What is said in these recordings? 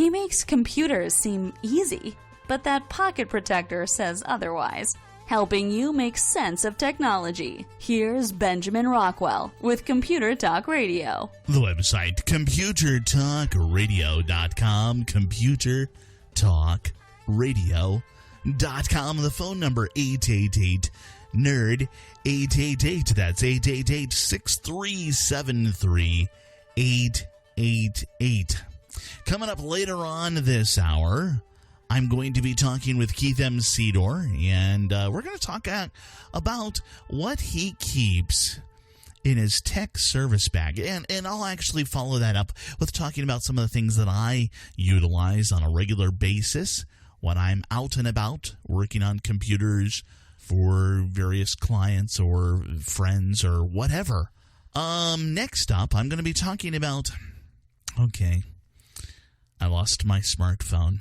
He makes computers seem easy, but that pocket protector says otherwise. Helping you make sense of technology. Here's Benjamin Rockwell with Computer Talk Radio. The website, computertalkradio.com, computertalkradio.com. The phone number, 888-NERD, 888, that's 888-6373-888. Coming up later on this hour, I'm going to be talking with Keith M. Sedor, and we're going to talk about what he keeps in his tech service bag. And I'll actually follow that up with talking about some of the things that I utilize on a regular basis when I'm out and about working on computers for various clients or friends or whatever. Next up, I'm going to be talking about... Okay, I lost my smartphone.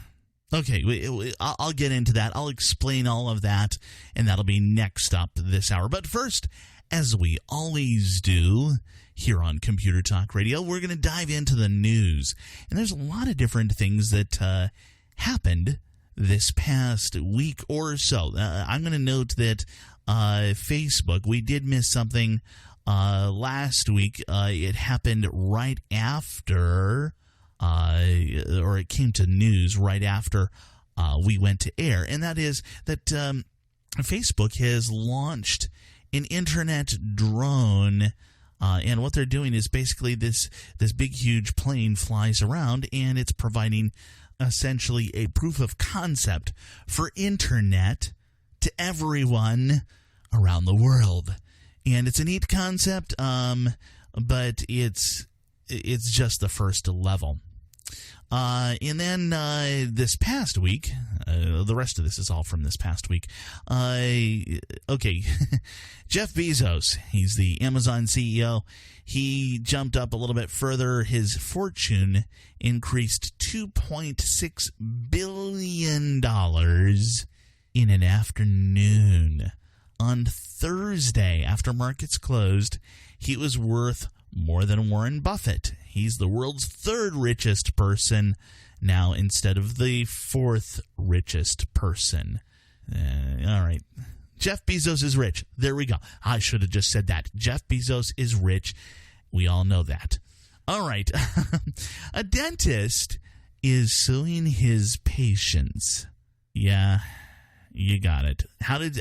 Okay, I'll get into that. I'll explain all of that, and that'll be next up this hour. But first, as we always do here on Computer Talk Radio, we're going to dive into the news. And there's a lot of different things that happened this past week or so. I'm going to note that Facebook, we did miss something last week. It happened right after... or it came to news right after we went to air, and that is that Facebook has launched an internet drone, and what they're doing is basically this big, huge plane flies around, and it's providing essentially a proof of concept for internet to everyone around the world. And it's a neat concept, but it's just the first level. And then this past week, the rest of this is all from this past week. Okay, Jeff Bezos, he's the Amazon CEO. He jumped up a little bit further. His fortune increased $2.6 billion in an afternoon. On Thursday, after markets closed, he was worth more than Warren Buffett. He's the world's third richest person now instead of the fourth richest person. All right. Jeff Bezos is rich. There we go. I should have just said that. Jeff Bezos is rich. We all know that. All right. A dentist is suing his patients. Yeah, you got it. How is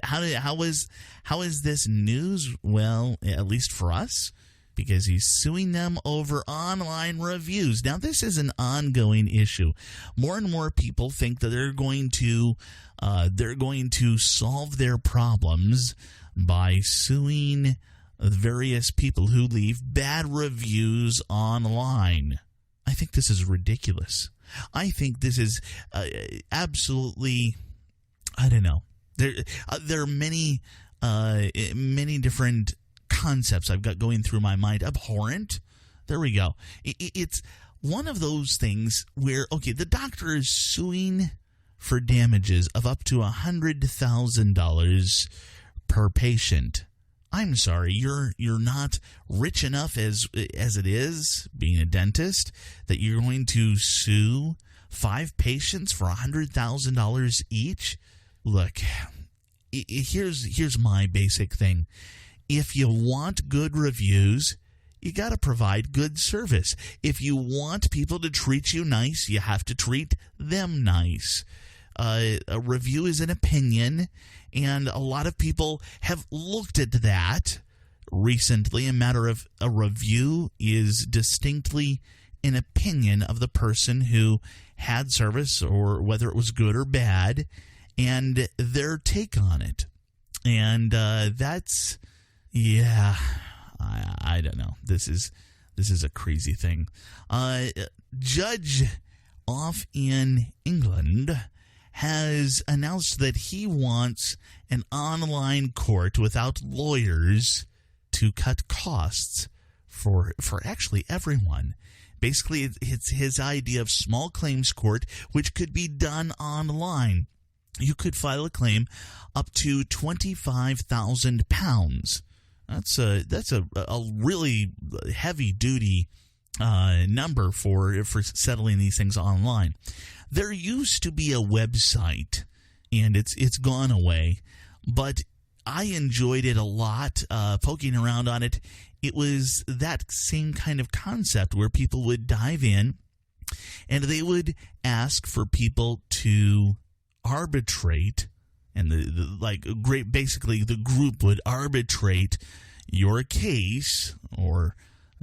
this news? Well, at least for us, because he's suing them over online reviews. Now, this is an ongoing issue. More and more people think that they're going to solve their problems by suing various people who leave bad reviews online. I think this is ridiculous. I think this is absolutely, I don't know. There are many different concepts I've got going through my mind. Abhorrent. There we go. It's one of those things where, okay, the doctor is suing for damages of up to $100,000 per patient. I'm sorry, you're not rich enough as it is, being a dentist, that you're going to sue 5 patients for $100,000 each? Look, here's my basic thing. If you want good reviews, you got to provide good service. If you want people to treat you nice, you have to treat them nice. A review is an opinion, and a lot of people have looked at that recently. A matter of a review is distinctly an opinion of the person who had service, or whether it was good or bad, and their take on it. And that's... yeah, I don't know. This is a crazy thing. Judge off in England has announced that he wants an online court without lawyers to cut costs for actually everyone. Basically, it's his idea of small claims court, which could be done online. You could file a claim up to £25,000. That's a really heavy duty number for settling these things online. There used to be a website, and it's gone away, but I enjoyed it a lot, poking around on it. It was that same kind of concept where people would dive in and they would ask for people to arbitrate, and basically the group would arbitrate your case or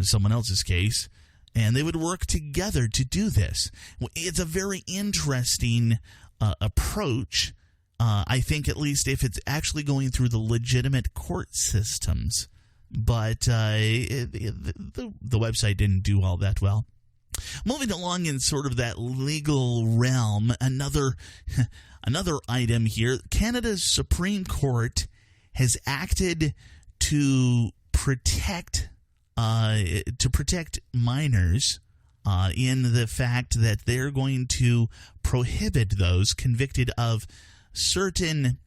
someone else's case, and they would work together to do this. It's a very interesting approach, I think, at least if it's actually going through the legitimate court systems. But the website didn't do all that well. Moving along in sort of that legal realm, another item here. Canada's Supreme Court has acted to protect minors in the fact that they're going to prohibit those convicted of certain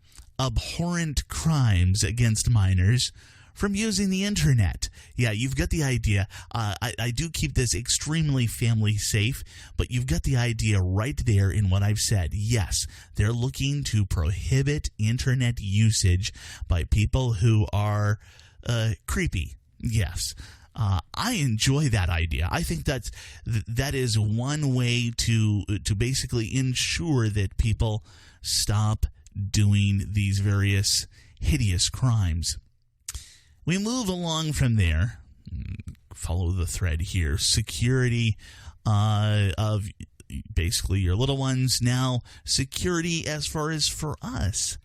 abhorrent crimes against minors from using the internet. Yeah, you've got the idea. I do keep this extremely family safe, but you've got the idea right there in what I've said. Yes, they're looking to prohibit internet usage by people who are creepy. Yes. I enjoy that idea. I think that is one way to basically ensure that people stop doing these various hideous crimes. We move along from there. Follow the thread here. Security of basically your little ones. Now, security as far as for us.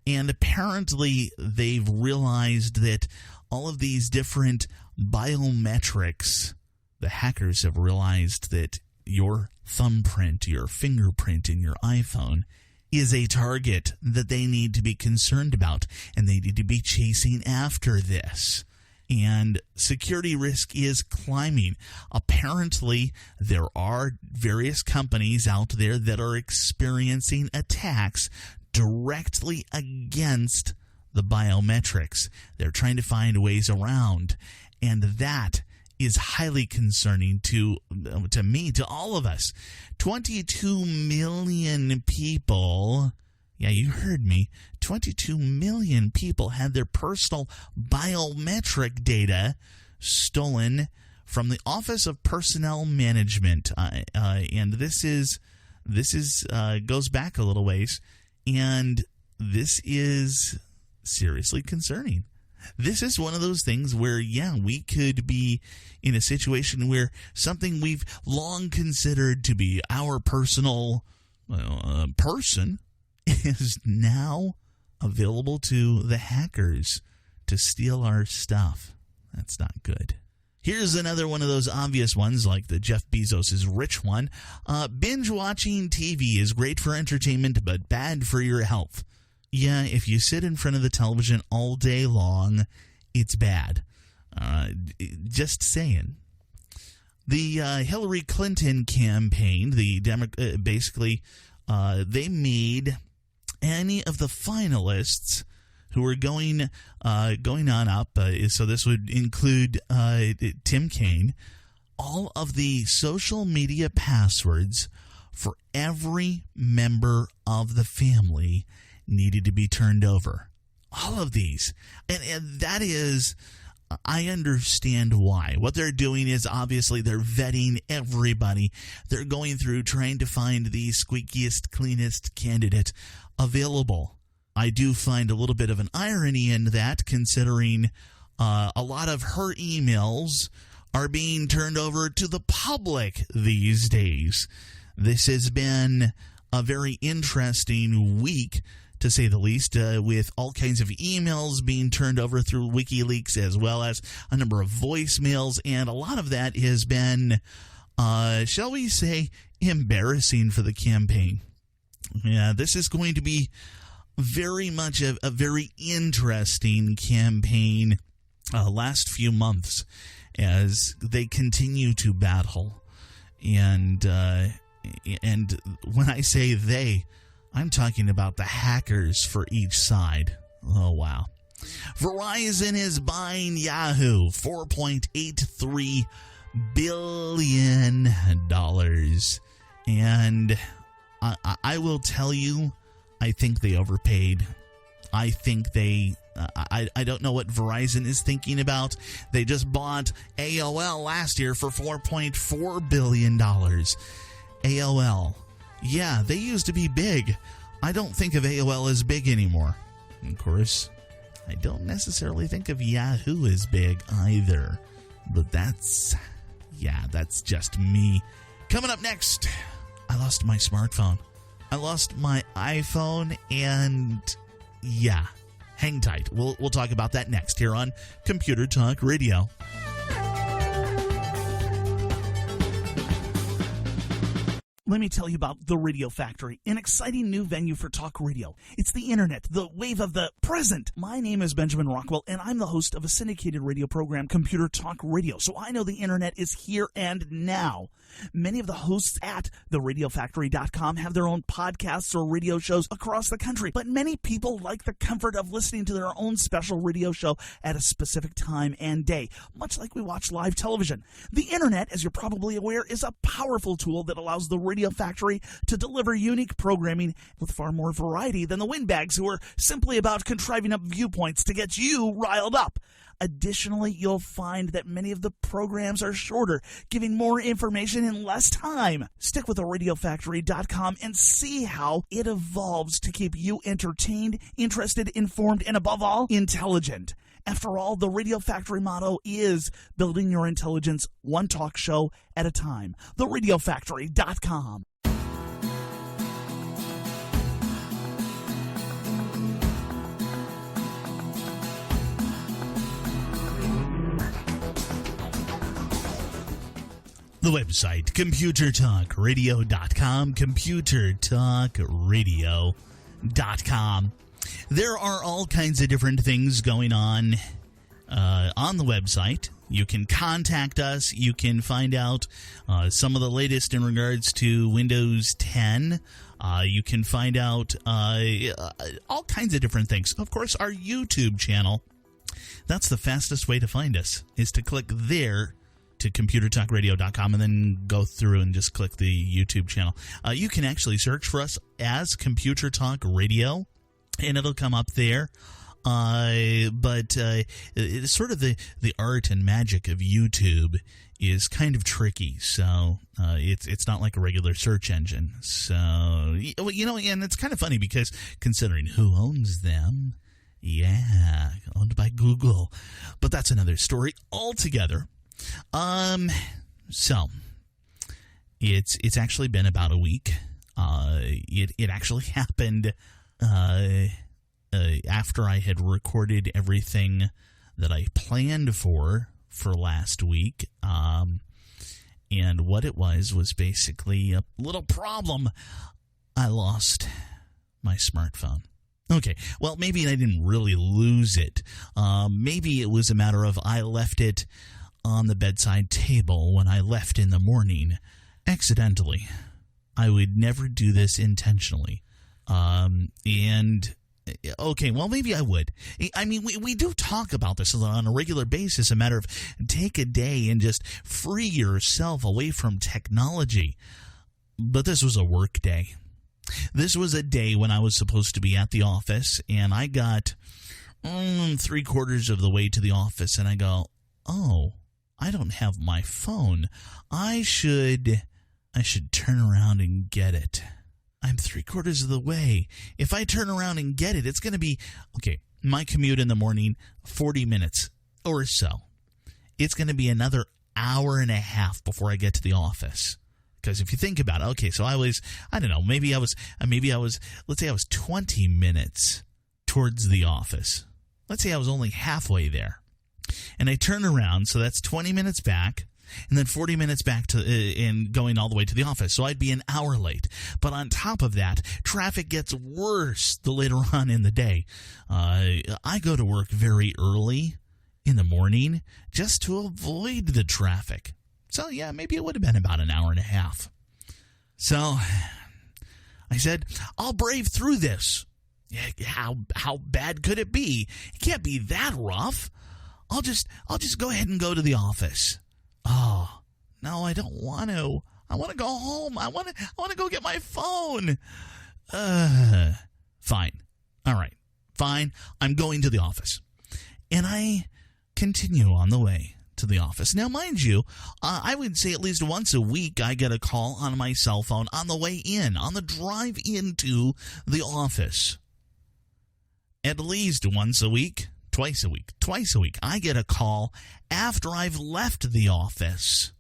And apparently they've realized that all of these different biometrics, the hackers have realized that your thumbprint, your fingerprint in your iPhone is a target that they need to be concerned about, and they need to be chasing after this. And security risk is climbing. Apparently, there are various companies out there that are experiencing attacks directly against the biometrics. They're trying to find ways around, and that is highly concerning to me, to all of us. 22 million people, yeah, you heard me, 22 million people had their personal biometric data stolen from the Office of Personnel Management, and this goes back a little ways, and this is seriously concerning. This is one of those things where, yeah, we could be in a situation where something we've long considered to be our personal person is now available to the hackers to steal our stuff. That's not good. Here's another one of those obvious ones, like the Jeff Bezos' rich one. Binge watching TV is great for entertainment, but bad for your health. Yeah, if you sit in front of the television all day long, it's bad. Just saying. The Hillary Clinton campaign, basically, they made any of the finalists who were going on up, so this would include Tim Kaine, all of the social media passwords for every member of the family needed to be turned over. All of these. And that is, I understand why. What they're doing is obviously they're vetting everybody. They're going through trying to find the squeakiest, cleanest candidate available. I do find a little bit of an irony in that, considering a lot of her emails are being turned over to the public these days. This has been a very interesting week, to say the least, with all kinds of emails being turned over through WikiLeaks, as well as a number of voicemails, and a lot of that has been, shall we say, embarrassing for the campaign. Yeah, this is going to be very much a very interesting campaign last few months as they continue to battle. And when I say they, I'm talking about the hackers for each side. Oh, wow. Verizon is buying Yahoo, $4.83 billion. And I will tell you, I think they overpaid. I think I don't know what Verizon is thinking about. They just bought AOL last year for $4.4 billion. AOL. Yeah, they used to be big. I don't think of AOL as big anymore. Of course, I don't necessarily think of Yahoo as big either. But that's just me. Coming up next, I lost my smartphone. I lost my iPhone, and yeah, hang tight. We'll talk about that next here on Computer Talk Radio. Let me tell you about The Radio Factory, an exciting new venue for talk radio. It's the internet, the wave of the present. My name is Benjamin Rockwell, and I'm the host of a syndicated radio program, Computer Talk Radio, so I know the internet is here and now. Many of the hosts at theradiofactory.com have their own podcasts or radio shows across the country, but many people like the comfort of listening to their own special radio show at a specific time and day, much like we watch live television. The internet, as you're probably aware, is a powerful tool that allows the Radio Factory to deliver unique programming with far more variety than the windbags who are simply about contriving up viewpoints to get you riled up. Additionally, you'll find that many of the programs are shorter, giving more information in less time. Stick with theradiofactory.com and see how it evolves to keep you entertained, interested, informed, and above all, intelligent. After all, the Radio Factory motto is building your intelligence one talk show at a time. theradiofactory.com. The website, computertalkradio.com, computertalkradio.com. There are all kinds of different things going on the website. You can contact us. You can find out some of the latest in regards to Windows 10. You can find out all kinds of different things. Of course, our YouTube channel. That's the fastest way to find us, is to click there to computertalkradio.com and then go through and just click the YouTube channel. You can actually search for us as Computer Talk Radio, and it'll come up there. But it's sort of the art and magic of YouTube is kind of tricky. So it's not like a regular search engine. So, you know, and it's kind of funny because considering who owns them, yeah, owned by Google. But that's another story altogether. So it's actually been about a week. It actually happened after I had recorded everything that I planned for last week. And what it was basically a little problem. I lost my smartphone. Okay, well, maybe I didn't really lose it. Maybe it was a matter of I left it on the bedside table when I left in the morning, accidentally. I would never do this intentionally. Okay, well, maybe I would. I mean, we do talk about this on a regular basis, a matter of take a day and just free yourself away from technology. But this was a work day. This was a day when I was supposed to be at the office, and I got 3/4 of the way to the office, and I go, oh, I don't have my phone. I should turn around and get it. I'm 3/4 of the way. If I turn around and get it, it's going to be, okay, my commute in the morning, 40 minutes or so. It's going to be another hour and a half before I get to the office. Because if you think about it, okay, so let's say I was 20 minutes towards the office. Let's say I was only halfway there. And I turn around, so that's 20 minutes back, and then 40 minutes back to and going all the way to the office. So I'd be an hour late. But on top of that, traffic gets worse the later on in the day. I go to work very early in the morning just to avoid the traffic. So, yeah, maybe it would have been about an hour and a half. So I said, I'll brave through this. How bad could it be? It can't be that rough. I'll just go ahead and go to the office. Oh, No, I don't want to. I want to go home. I want to go get my phone. Fine. All right. Fine. I'm going to the office. And I continue on the way to the office. Now, mind you, I would say at least once a week I get a call on my cell phone on the way in, on the drive into the office. At least once a week, twice a week, I get a call after I've left the office.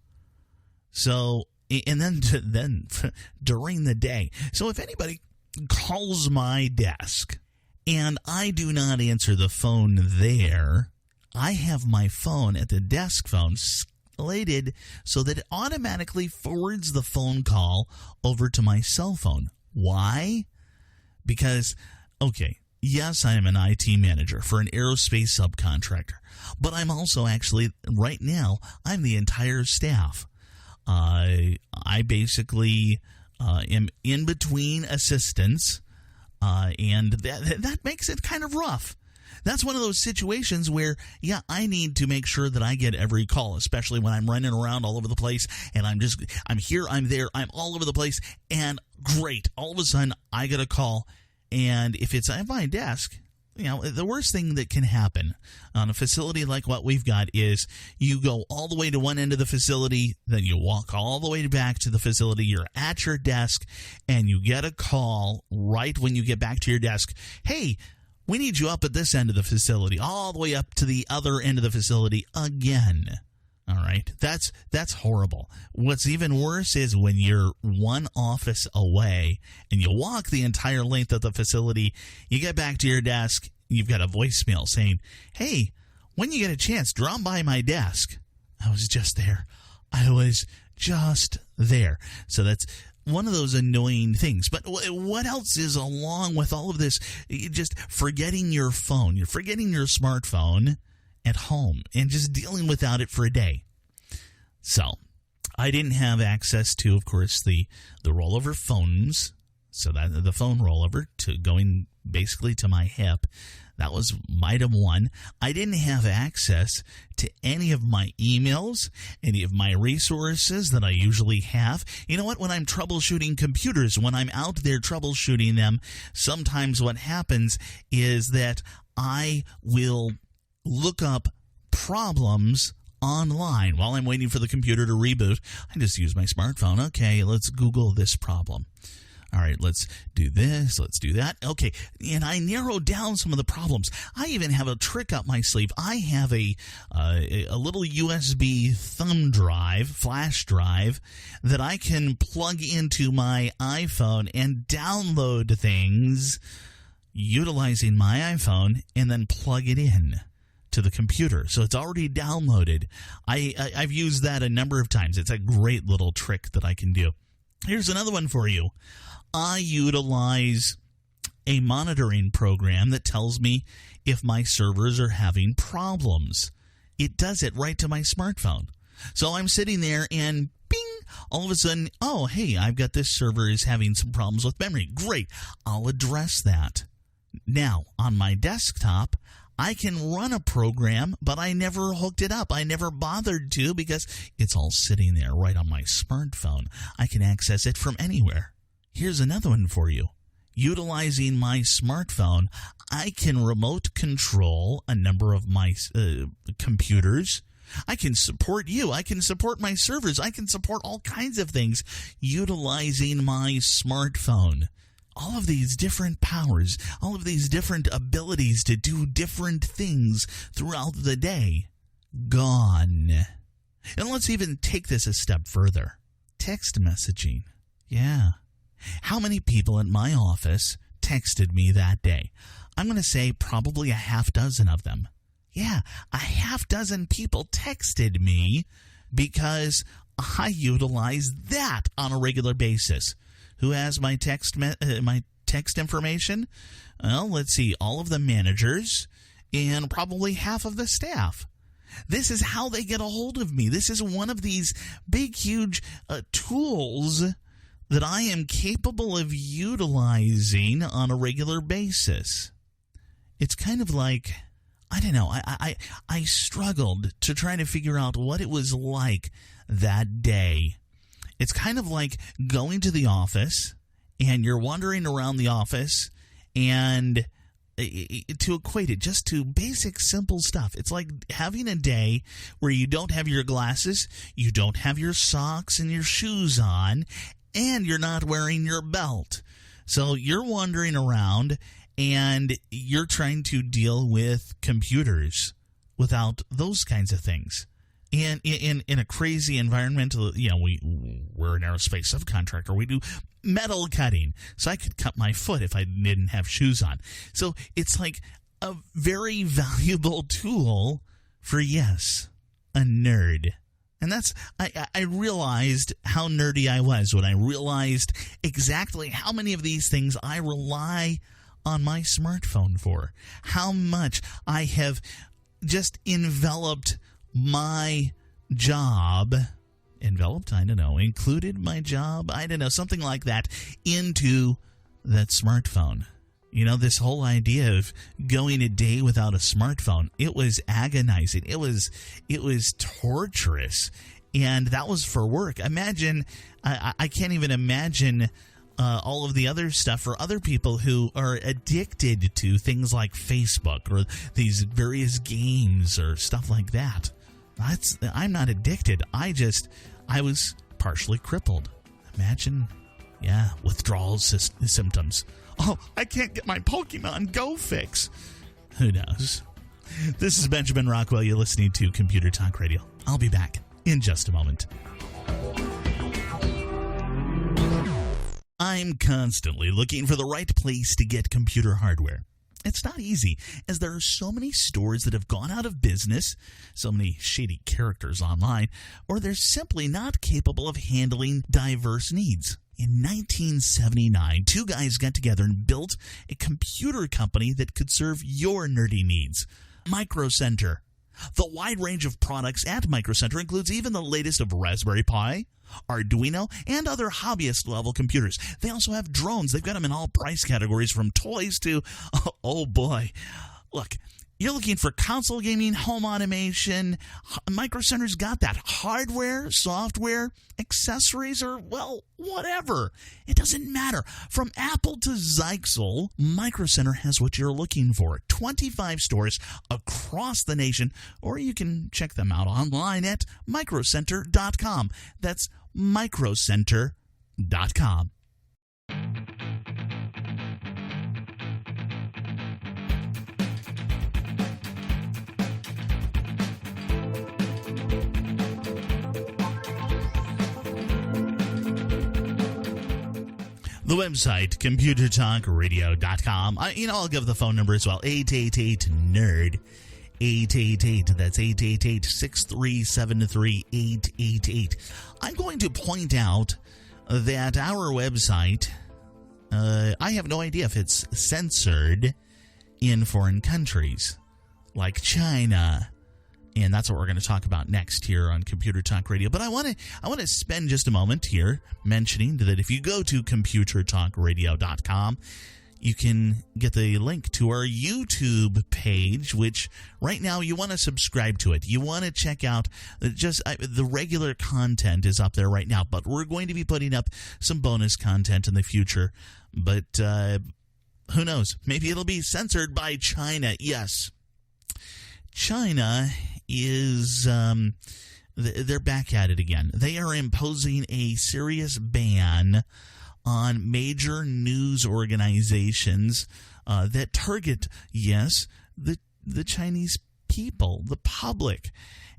So, and then during the day. So if anybody calls my desk and I do not answer the phone there, I have my phone at the desk phone slated so that it automatically forwards the phone call over to my cell phone. Why? Because, okay, yes, I am an IT manager for an aerospace subcontractor, but I'm also actually, right now, I'm the entire staff. I basically am in between assistants, and that makes it kind of rough. That's one of those situations where, yeah, I need to make sure that I get every call, especially when I'm running around all over the place, and I'm here, I'm there, I'm all over the place, and great, all of a sudden, I get a call, and if it's at my desk, you know, the worst thing that can happen on a facility like what we've got is you go all the way to one end of the facility, then you walk all the way back to the facility, you're at your desk, and you get a call right when you get back to your desk. Hey, we need you up at this end of the facility, all the way up to the other end of the facility again. All right, that's horrible. What's even worse is when you're one office away and you walk the entire length of the facility, you get back to your desk, you've got a voicemail saying, hey, when you get a chance, drop by my desk. I was just there. So that's one of those annoying things. But what else is along with all of this? Just forgetting your phone. You're forgetting your smartphone at home and just dealing without it for a day. So I didn't have access to, of course, the rollover phones. So that the phone rollover to going basically to my hip. That was item one. I didn't have access to any of my emails, any of my resources that I usually have. You know what? When I'm troubleshooting computers, when I'm out there troubleshooting them, sometimes what happens is that I will look up problems online while I'm waiting for the computer to reboot. I just use my smartphone. Okay, let's Google this problem. All right, let's do this, let's do that. Okay, and I narrowed down some of the problems. I even have a trick up my sleeve. I have a little USB thumb drive, flash drive, that I can plug into my iPhone and download things utilizing my iPhone and then plug it in to the computer. So it's already downloaded. I've used that a number of times. It's a great little trick that I can do. Here's another one for you. I utilize a monitoring program that tells me if my servers are having problems. It does it right to my smartphone. So I'm sitting there and bing, all of a sudden, oh, hey, I've got this server is having some problems with memory. Great. I'll address that. Now, on my desktop, I can run a program, but I never hooked it up. I never bothered to because it's all sitting there right on my smartphone. I can access it from anywhere. Here's another one for you. Utilizing my smartphone, I can remote control a number of my computers. I can support you. I can support my servers. I can support all kinds of things utilizing my smartphone. All of these different powers, all of these different abilities to do different things throughout the day, gone. And let's even take this a step further. Text messaging. Yeah. How many people in my office texted me that day? I'm going to say probably a half dozen of them. Yeah, a half dozen people texted me because I utilize that on a regular basis. Who has my text information? Well, let's see, all of the managers and probably half of the staff. This is how they get a hold of me. This is one of these big, huge tools that I am capable of utilizing on a regular basis. It's kind of like I don't know. I struggled to try to figure out what it was like that day. It's kind of like going to the office and you're wandering around the office, and to equate it just to basic, simple stuff, it's like having a day where you don't have your glasses, you don't have your socks and your shoes on, and you're not wearing your belt. So you're wandering around and you're trying to deal with computers without those kinds of things. And in a crazy environment, we're an aerospace subcontractor. We do metal cutting. So I could cut my foot if I didn't have shoes on. So it's like a very valuable tool for, yes, a nerd. And that's, I realized how nerdy I was when I realized exactly how many of these things I rely on my smartphone for. How much I have just enveloped my job, included my job, something like that, into that smartphone. This whole idea of going a day without a smartphone, it was agonizing. It was torturous. And that was for work. Imagine, I can't even imagine all of the other stuff for other people who are addicted to things like Facebook or these various games or stuff like that. I'm not addicted. I was partially crippled. Imagine, withdrawal symptoms. Oh, I can't get my Pokemon Go fix. Who knows? This is Benjamin Rockwell. You're listening to Computer Talk Radio. I'll be back in just a moment. I'm constantly looking for the right place to get computer hardware. It's not easy, as there are so many stores that have gone out of business, so many shady characters online, or they're simply not capable of handling diverse needs. In 1979, two guys got together and built a computer company that could serve your nerdy needs. Micro Center. The wide range of products at Micro Center includes even the latest of Raspberry Pi, Arduino, and other hobbyist-level computers. They also have drones. They've got them in all price categories, from toys to, oh boy. Look, you're looking for console gaming, home automation. Micro Center's got that. Hardware, software, accessories, or, well, whatever. It doesn't matter. From Apple to Zyxel, Micro Center has what you're looking for. 25 stores across the nation, or you can check them out online at microcenter.com. That's microcenter.com. The website, computertalkradio.com. I'll give the phone number as well, 888-NERD. 888, that's 888-637-3888. I'm going to point out that our website, I have no idea if it's censored in foreign countries like China. And that's what we're going to talk about next here on Computer Talk Radio. But I want to spend just a moment here mentioning that if you go to computertalkradio.com, you can get the link to our YouTube page, which right now you want to subscribe to it. You want to check out the regular content is up there right now, but we're going to be putting up some bonus content in the future. But who knows? Maybe it'll be censored by China. Yes. China is they're back at it again. They are imposing a serious ban on major news organizations that target, the Chinese people, the public.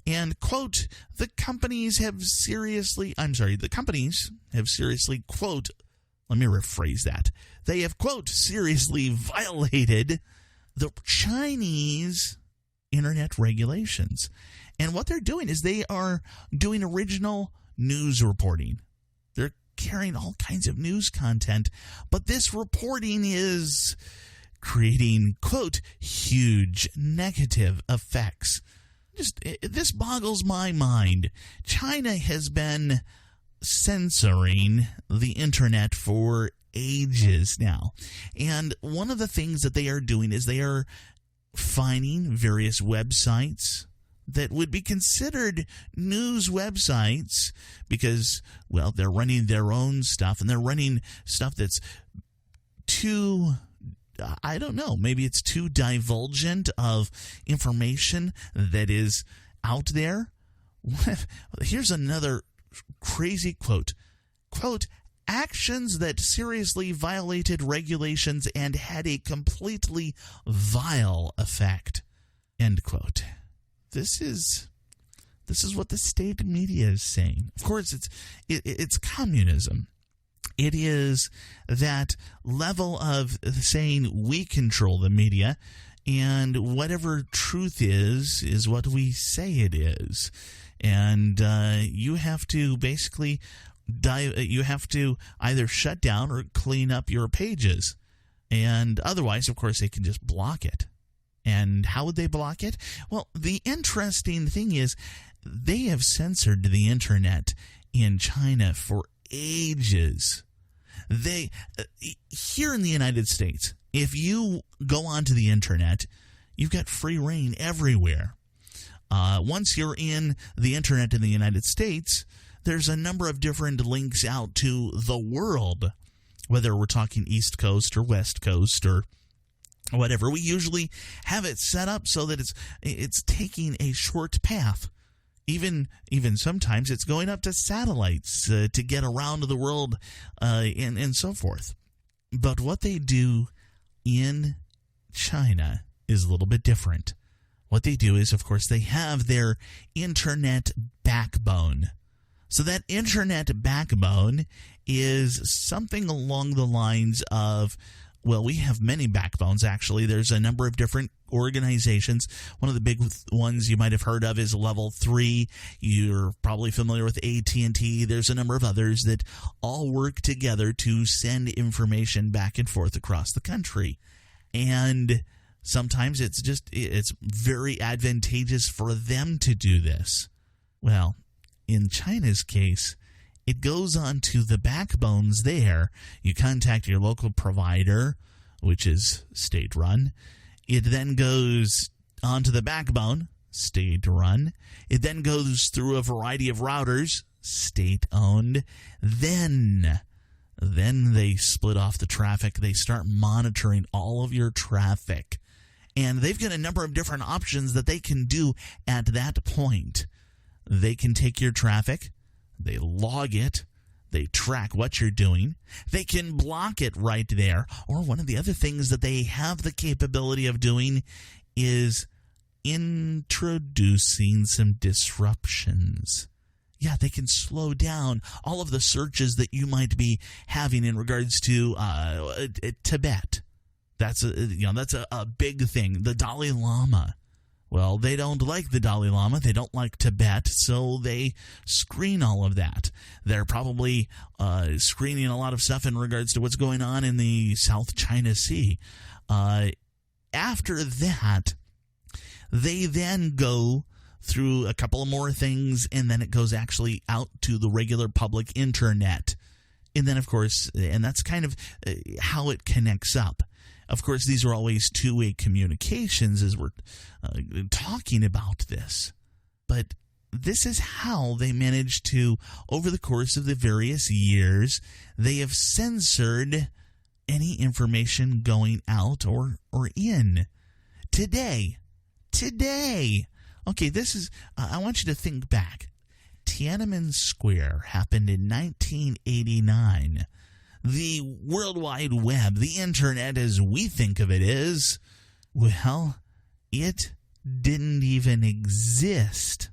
And, quote, the companies have seriously, quote, let me rephrase that. They have, quote, seriously violated the Chinese internet regulations. And what they're doing is they are doing original news reporting. They're carrying all kinds of news content, but this reporting is creating, quote, huge negative effects. This boggles my mind. China has been censoring the internet for ages now. And one of the things that they are doing is they are finding various websites that would be considered news websites because, well, they're running their own stuff and they're running stuff that's too, I don't know, maybe it's too divulgent of information that is out there. Here's another crazy quote. Quote, actions that seriously violated regulations and had a completely vile effect. End quote. This is what the state media is saying. Of course, it's communism. It is that level of saying we control the media, and whatever truth is what we say it is. And you have to basically you have to either shut down or clean up your pages. And otherwise, of course, they can just block it. And how would they block it? Well, the interesting thing is they have censored the internet in China for ages. They here in the United States, if you go onto the internet, you've got free reign everywhere. Once you're in the internet in the United States, there's a number of different links out to the world, whether we're talking East Coast or West Coast or whatever. We usually have it set up so that it's taking a short path. Even sometimes it's going up to satellites to get around the world and so forth. But what they do in China is a little bit different. What they do is, of course, they have their internet backbone. So that internet backbone is something along the lines of, well, we have many backbones, actually. There's a number of different organizations. One of the big ones you might have heard of is Level 3. You're probably familiar with AT&T. There's a number of others that all work together to send information back and forth across the country. And sometimes it's very advantageous for them to do this. Well, in China's case, it goes on to the backbones there. You contact your local provider, which is state-run. It then goes onto the backbone, state-run. It then goes through a variety of routers, state-owned. Then they split off the traffic. They start monitoring all of your traffic. And they've got a number of different options that they can do at that point. They can take your traffic. They log it. They track what you're doing. They can block it right there. Or one of the other things that they have the capability of doing is introducing some disruptions. Yeah, they can slow down all of the searches that you might be having in regards to Tibet. That's a big thing. The Dalai Lama. Well, they don't like the Dalai Lama. They don't like Tibet, so they screen all of that. They're probably screening a lot of stuff in regards to what's going on in the South China Sea. After that, they then go through a couple of more things, and then it goes actually out to the regular public internet. And then, of course, and that's kind of how it connects up. Of course, these are always two-way communications as we're talking about this. But this is how they managed to, over the course of the various years, they have censored any information going out or in. Today, okay, this is, I want you to think back. Tienanmen Square happened in 1989. The World Wide Web, the internet as we think of it is, well, it didn't even exist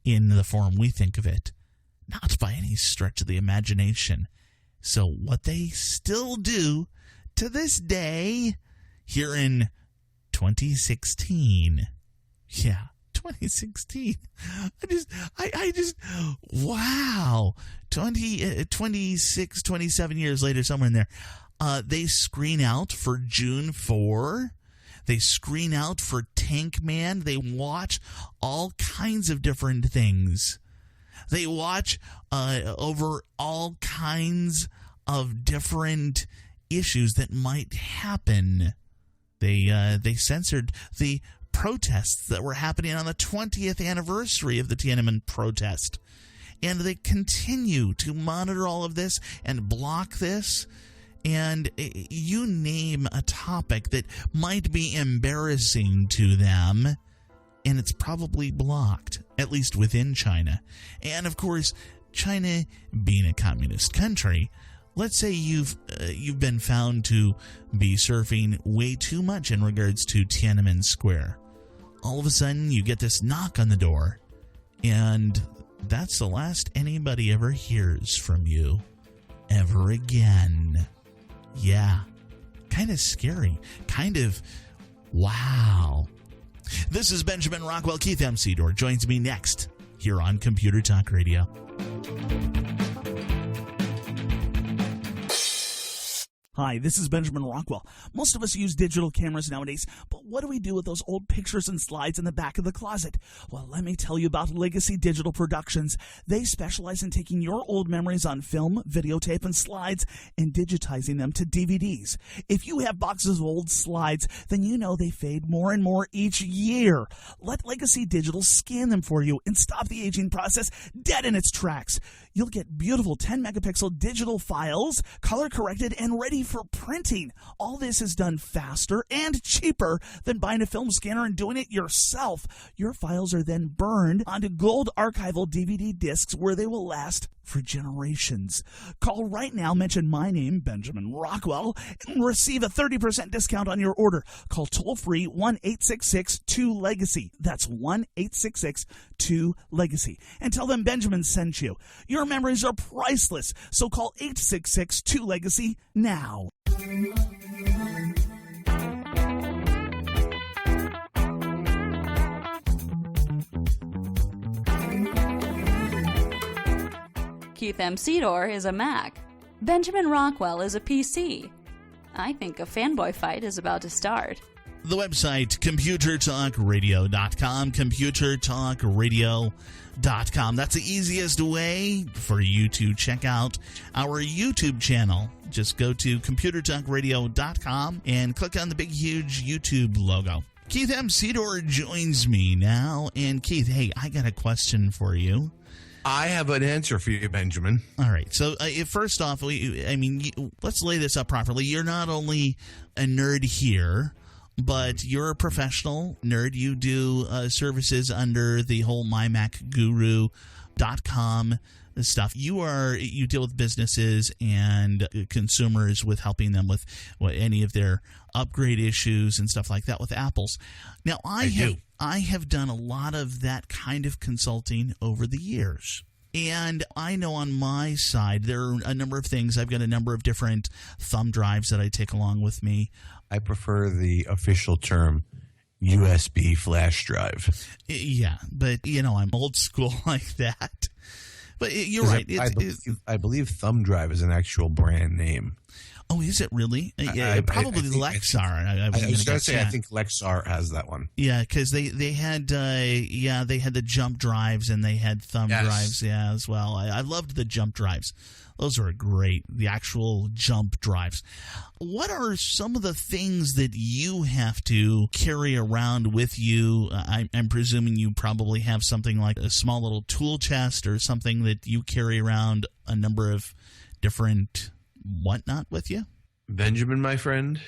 in the form we think of it. Not by any stretch of the imagination. So what they still do to this day here in 2016. Yeah. 2016. I just, wow. 26, 27 years later, somewhere in there, they screen out for June 4. They screen out for Tank Man. They watch all kinds of different things. They watch over all kinds of different issues that might happen. They censored the protests that were happening on the 20th anniversary of the Tienanmen protest. And they continue to monitor all of this and block this. And you name a topic that might be embarrassing to them, and it's probably blocked, at least within China. And, of course, China being a communist country, let's say you've been found to be surfing way too much in regards to Tiananmen Square. All of a sudden, you get this knock on the door, and that's the last anybody ever hears from you ever again. Yeah, kind of scary, kind of wow. This is Benjamin Rockwell. Keith M. Sedor joins me next here on Computer Talk Radio. Hi, this is Benjamin Rockwell. Most of us use digital cameras nowadays, but what do we do with those old pictures and slides in the back of the closet? Well, let me tell you about Legacy Digital Productions. They specialize in taking your old memories on film, videotape, and slides and digitizing them to DVDs. If you have boxes of old slides, then you know they fade more and more each year. Let Legacy Digital scan them for you and stop the aging process dead in its tracks. You'll get beautiful 10-megapixel digital files, color-corrected and ready for printing. All this is done faster and cheaper than buying a film scanner and doing it yourself. Your files are then burned onto gold archival DVD discs where they will last for generations. Call right now, mention my name, Benjamin Rockwell, and receive a 30% discount on your order. Call toll-free 1-866-2-LEGACY. That's 1-866-2-LEGACY. And tell them Benjamin sent you. Your memories are priceless, so call 866-2-LEGACY now. Keith M. Sedor is a Mac. Benjamin Rockwell is a PC. I think a fanboy fight is about to start. The website, computertalkradio.com, computertalkradio.com. That's the easiest way for you to check out our YouTube channel. Just go to computertalkradio.com and click on the big, huge YouTube logo. Keith M. Sedor joins me now. And Keith, hey, I got a question for you. I have an answer for you, Benjamin. All right. So first off, let's lay this up properly. You're not only a nerd here, but you're a professional nerd. You do services under the whole MyMacGuru.com stuff. You deal with businesses and consumers with helping them with any of their upgrade issues and stuff like that with Apple's. Now, I have done a lot of that kind of consulting over the years. And I know on my side, there are a number of things. I've got a number of different thumb drives that I take along with me. I prefer the official term USB flash drive. Yeah, but, I'm old school like that. But you're right. I believe thumb drive is an actual brand name. Oh, is it really? Yeah, probably Lexar. I was going to say, I think Lexar has that one. Yeah, because they had the jump drives and they had thumb drives, as well. I loved the jump drives. Those are great, the actual jump drives. What are some of the things that you have to carry around with you? I'm presuming you probably have something like a small little tool chest or something that you carry around a number of different whatnot with you? Benjamin, my friend,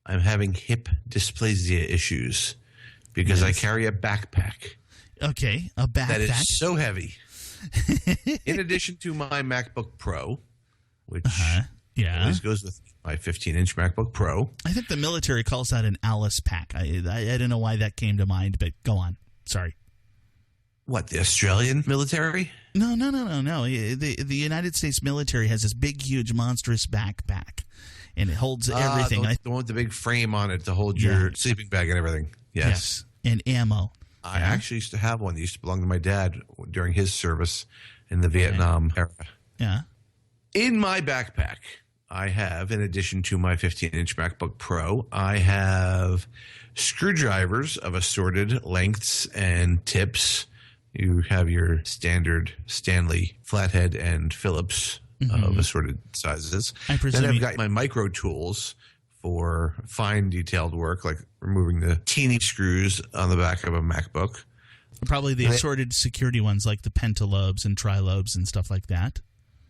I'm having hip dysplasia issues because I carry a backpack. Okay, a backpack. That is so heavy. In addition to my MacBook Pro, which always goes with my 15-inch MacBook Pro. I think the military calls that an Alice pack. I don't know why that came to mind, but go on. Sorry. What, the Australian military? No. The United States military has this big, huge, monstrous backpack, and it holds everything. The one with the big frame on it to hold your sleeping bag and everything. Yes. And ammo. I actually used to have one that used to belong to my dad during his service in the Vietnam era. Yeah. In my backpack, I have, in addition to my 15-inch MacBook Pro, I have screwdrivers of assorted lengths and tips. You have your standard Stanley flathead and Phillips of assorted sizes. Then I've got my micro tools for fine detailed work, like removing the teeny screws on the back of a MacBook. Probably the assorted security ones like the pentalobes and trilobes and stuff like that.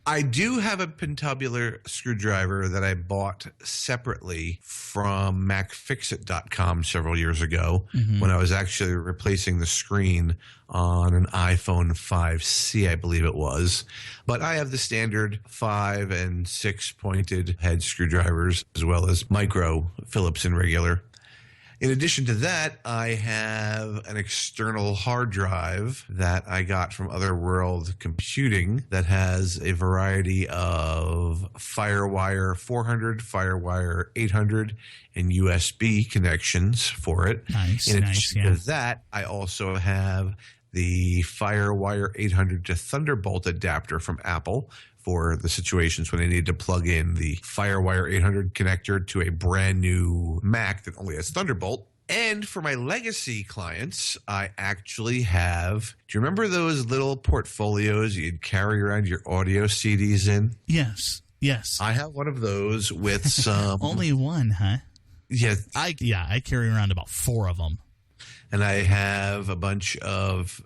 I do have a pentubular screwdriver that I bought separately from MacFixit.com several years ago when I was actually replacing the screen on an iPhone 5C, I believe it was. But I have the standard 5 and 6 pointed head screwdrivers as well as micro Phillips and regular. In addition to that, I have an external hard drive that I got from Otherworld Computing that has a variety of FireWire 400, FireWire 800, and USB connections for it. Nice, In addition to that, I also have the FireWire 800 to Thunderbolt adapter from Apple for the situations when I need to plug in the FireWire 800 connector to a brand new Mac that only has Thunderbolt. And for my legacy clients, I actually have, do you remember those little portfolios you'd carry around your audio CDs in? Yes. I have one of those with some... Only one, huh? Yeah. I carry around about 4 of them. And I have a bunch of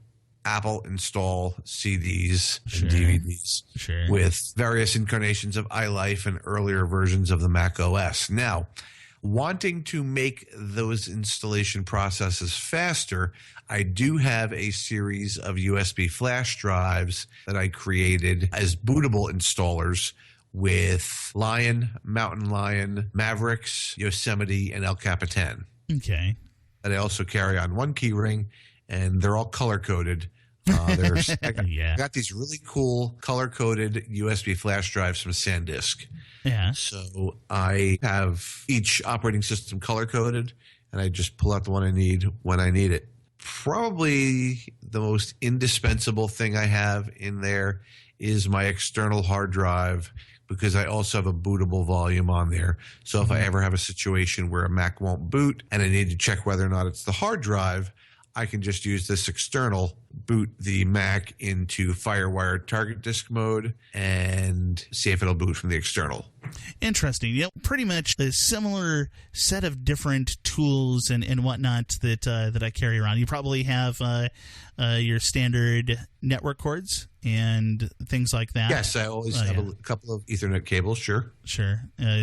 Apple install CDs and DVDs with various incarnations of iLife and earlier versions of the Mac OS. Now, wanting to make those installation processes faster, I do have a series of USB flash drives that I created as bootable installers with Lion, Mountain Lion, Mavericks, Yosemite, and El Capitan. Okay. That I also carry on one key ring, and they're all color-coded. I got these really cool color-coded USB flash drives from SanDisk. Yeah. So I have each operating system color-coded, and I just pull out the one I need when I need it. Probably the most indispensable thing I have in there is my external hard drive, because I also have a bootable volume on there. So if I ever have a situation where a Mac won't boot and I need to check whether or not it's the hard drive, I can just use this external, boot the Mac into FireWire target disk mode, and see if it'll boot from the external. Interesting. Pretty much a similar set of different tools and whatnot that I carry around. You probably have your standard network cords and things like that. Yes, I always have a couple of Ethernet cables, sure.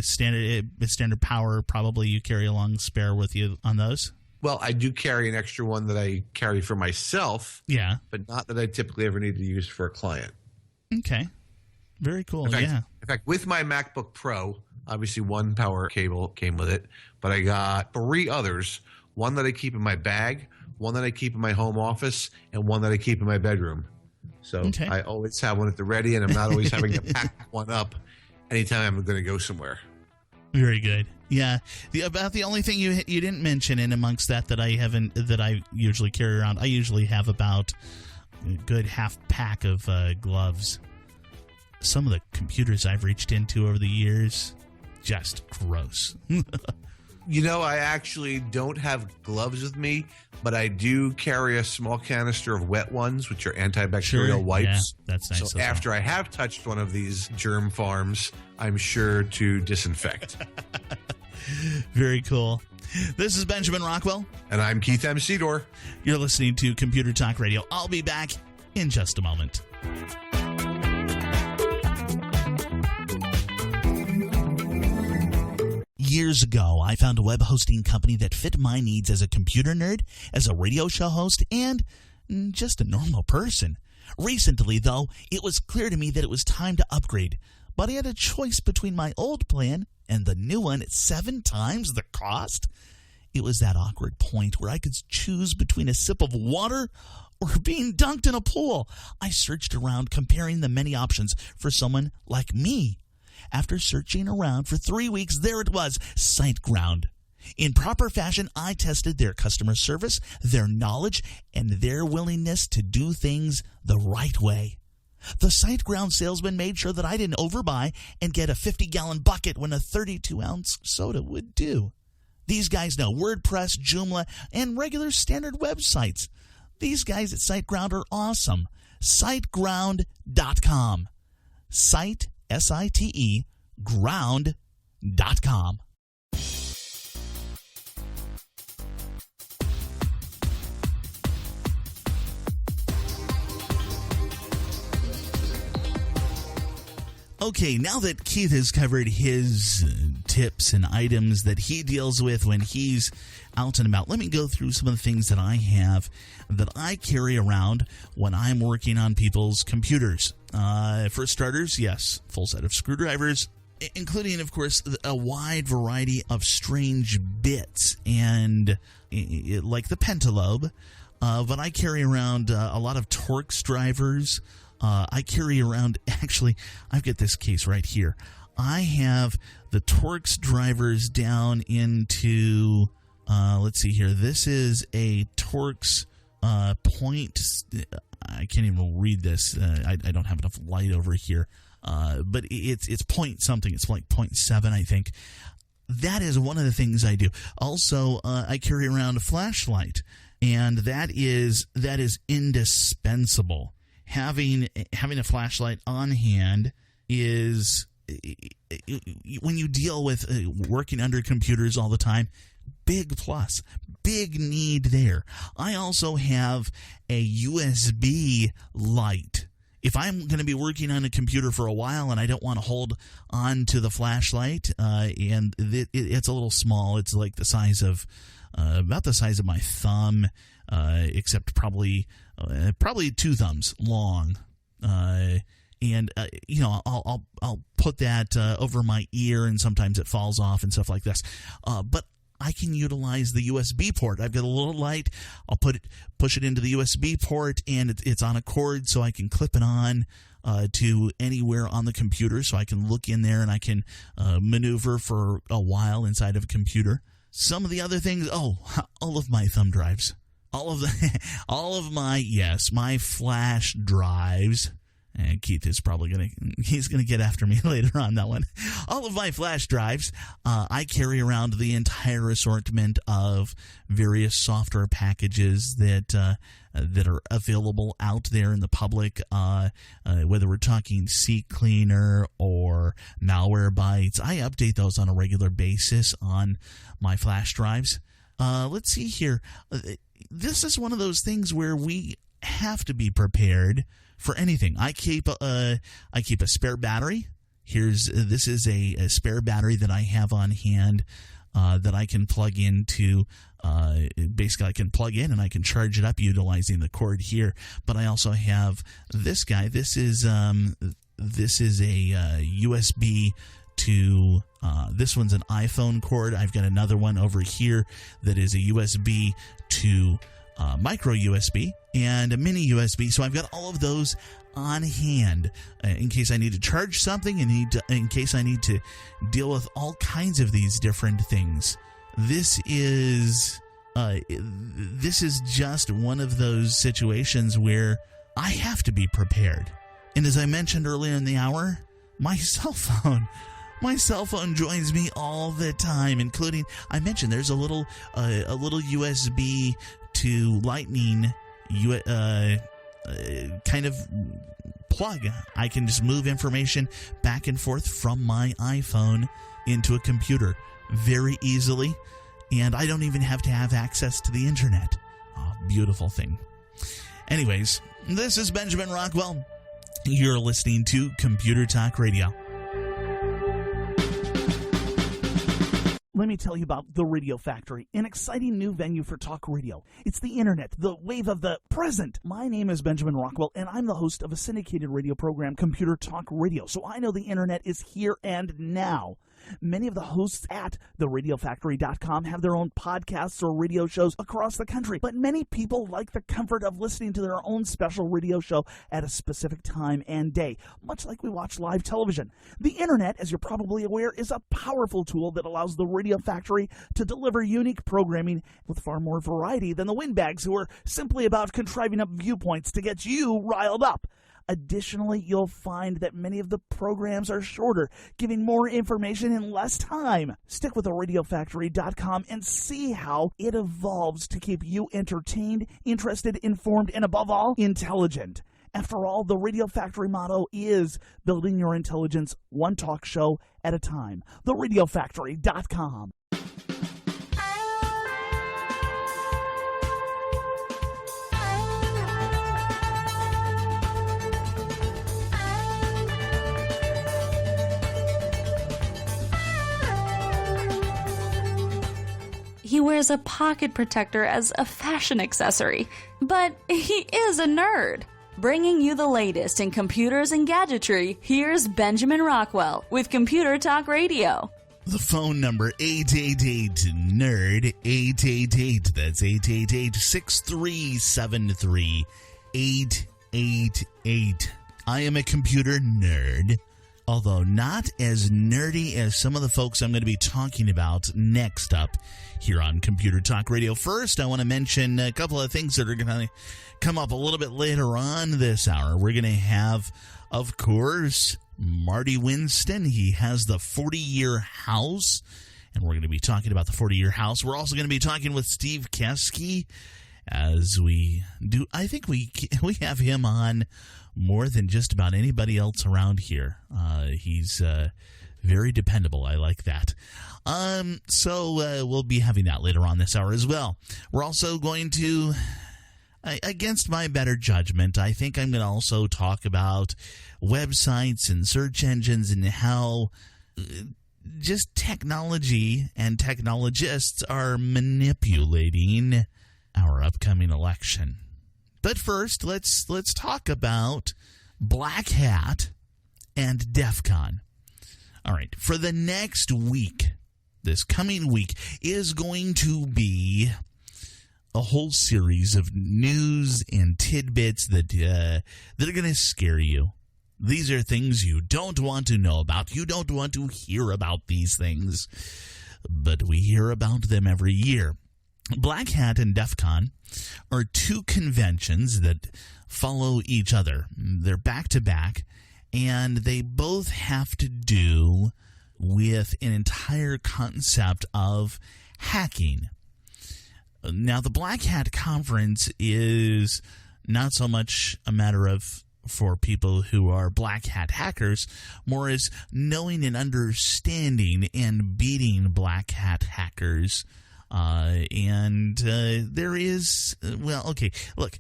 Standard power, probably you carry along spare with you on those. Well, I do carry an extra one that I carry for myself. Yeah. But not that I typically ever need to use for a client. Okay. Very cool. In fact, with my MacBook Pro, obviously one power cable came with it, but I got 3 others. One that I keep in my bag, one that I keep in my home office, and one that I keep in my bedroom. So I always have one at the ready, and I'm not always having to pack one up anytime I'm going to go somewhere. Very good. Yeah. About the only thing you didn't mention in amongst that I usually carry around, I usually have about a good half pack of gloves. Some of the computers I've reached into over the years, just gross. I actually don't have gloves with me, but I do carry a small canister of wet ones, which are antibacterial wipes. Yeah, that's nice. So after I have touched one of these germ farms, I'm sure to disinfect. Very cool. This is Benjamin Rockwell. And I'm Keith M. Sedor. You're listening to Computer Talk Radio. I'll be back in just a moment. Years ago, I found a web hosting company that fit my needs as a computer nerd, as a radio show host, and just a normal person. Recently, though, it was clear to me that it was time to upgrade, but I had a choice between my old plan and the new one at 7 times the cost. It was that awkward point where I could choose between a sip of water or being dunked in a pool. I searched around, comparing the many options for someone like me. After searching around for 3 weeks, there it was, SiteGround. In proper fashion, I tested their customer service, their knowledge, and their willingness to do things the right way. The SiteGround salesman made sure that I didn't overbuy and get a 50-gallon bucket when a 32-ounce soda would do. These guys know WordPress, Joomla, and regular standard websites. These guys at SiteGround are awesome. SiteGround.com. Site, S-I-T-E, ground.com. Okay, now that Keith has covered his tips and items that he deals with when he's out and about, let me go through some of the things that I have that I carry around when I'm working on people's computers. For starters, yes, full set of screwdrivers, including, of course, a wide variety of strange bits, and like the pentalobe. But I carry around a lot of Torx drivers. I carry around, actually, I've got this case right here. I have the Torx drivers down into, let's see here. This is a Torx point. I can't even read this. I don't have enough light over here. But it's point something. It's like 0.7, I think. That is one of the things I do. Also, I carry around a flashlight, and that is indispensable. Having a flashlight on hand is, when you deal with working under computers all the time, big plus, big need there. I also have a USB light. If I'm going to be working on a computer for a while and I don't want to hold on to the flashlight, and it's a little small, it's like the size of about the size of my thumb, except probably 2 thumbs long. I'll put that over my ear, and sometimes it falls off and stuff like this. But I can utilize the USB port. I've got a little light. I'll push it into the USB port, and it's on a cord, so I can clip it on to anywhere on the computer, so I can look in there and I can maneuver for a while inside of a computer. Some of the other things, all of my thumb drives, all of my flash drives. And Keith is probably he's gonna get after me later on that one. All of my flash drives, I carry around the entire assortment of various software packages that are available out there in the public, whether we're talking CCleaner or Malwarebytes. I update those on a regular basis on my flash drives. Let's see here. This is one of those things where we have to be prepared for anything. I keep a spare battery. This is a spare battery that I have on hand that I can plug into. Basically, I can plug in and I can charge it up utilizing the cord here. But I also have this guy. This is a USB to. This one's an iPhone cord. I've got another one over here that is a USB to micro USB and a mini USB. So I've got all of those on hand in case I need to charge something and in case I need to deal with all kinds of these different things. This is just one of those situations where I have to be prepared. And as I mentioned earlier in the hour, my cell phone joins me all the time, including, I mentioned there's a little USB to Lightning kind of plug. I can just move information back and forth from my iPhone into a computer very easily, and I don't even have to have access to the internet. Oh, beautiful thing. Anyways, this is Benjamin Rockwell. You're listening to Computer Talk Radio. Let me tell you about the Radio Factory, an exciting new venue for talk radio. It's the internet, the wave of the present. My name is Benjamin Rockwell, and I'm the host of a syndicated radio program, Computer Talk Radio. So I know the internet is here and now. Many of the hosts at theradiofactory.com have their own podcasts or radio shows across the country, but many people like the comfort of listening to their own special radio show at a specific time and day, much like we watch live television. The internet, as you're probably aware, is a powerful tool that allows the Radio Factory to deliver unique programming with far more variety than the windbags who are simply about contriving up viewpoints to get you riled up. Additionally, you'll find that many of the programs are shorter, giving more information in less time. Stick with theradiofactory.com and see how it evolves to keep you entertained, interested, informed, and above all, intelligent. After all, the Radio Factory motto is building your intelligence one talk show at a time. theradiofactory.com. he wears a pocket protector as a fashion accessory, but he is a nerd. Bringing you the latest in computers and gadgetry, here's Benjamin Rockwell with Computer Talk Radio. The phone number, 888-NERD, 888, that's 888-6373-888. I am a computer nerd, although not as nerdy as some of the folks I'm going to be talking about next up here on Computer Talk Radio. First, I want to mention a couple of things that are going to come up a little bit later on this hour. We're going to have, of course, Marty Winston. He has the 40-year house, and we're going to be talking about the 40-year house. We're also going to be talking with Steve Keske, as we do. I think we have him on more than just about anybody else around here. He's very dependable. I like that. So we'll be having that later on this hour as well. We're also going to, against my better judgment, I think I'm going to also talk about websites and search engines and how just technology and technologists are manipulating our upcoming election. But first, let's talk about Black Hat and DEF CON. All right, for the next week, this coming week is going to be a whole series of news and tidbits that are going to scare you. These are things you don't want to know about. You don't want to hear about these things, but we hear about them every year. Black Hat and DEF CON are two conventions that follow each other. They're back-to-back, and they both have to do with an entire concept of hacking. Now, the Black Hat Conference is not so much a matter of for people who are black hat hackers, more as knowing and understanding and beating black hat hackers. There is, well, okay, look,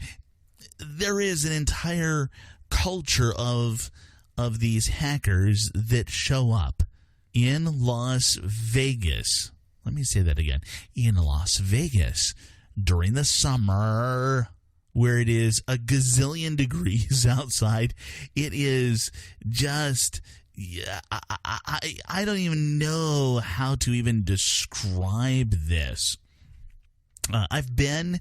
there is an entire culture of these hackers that show up in Las Vegas. Let me say that again. In Las Vegas during the summer, where it is a gazillion degrees outside. It is just, I don't even know how to even describe this. I've been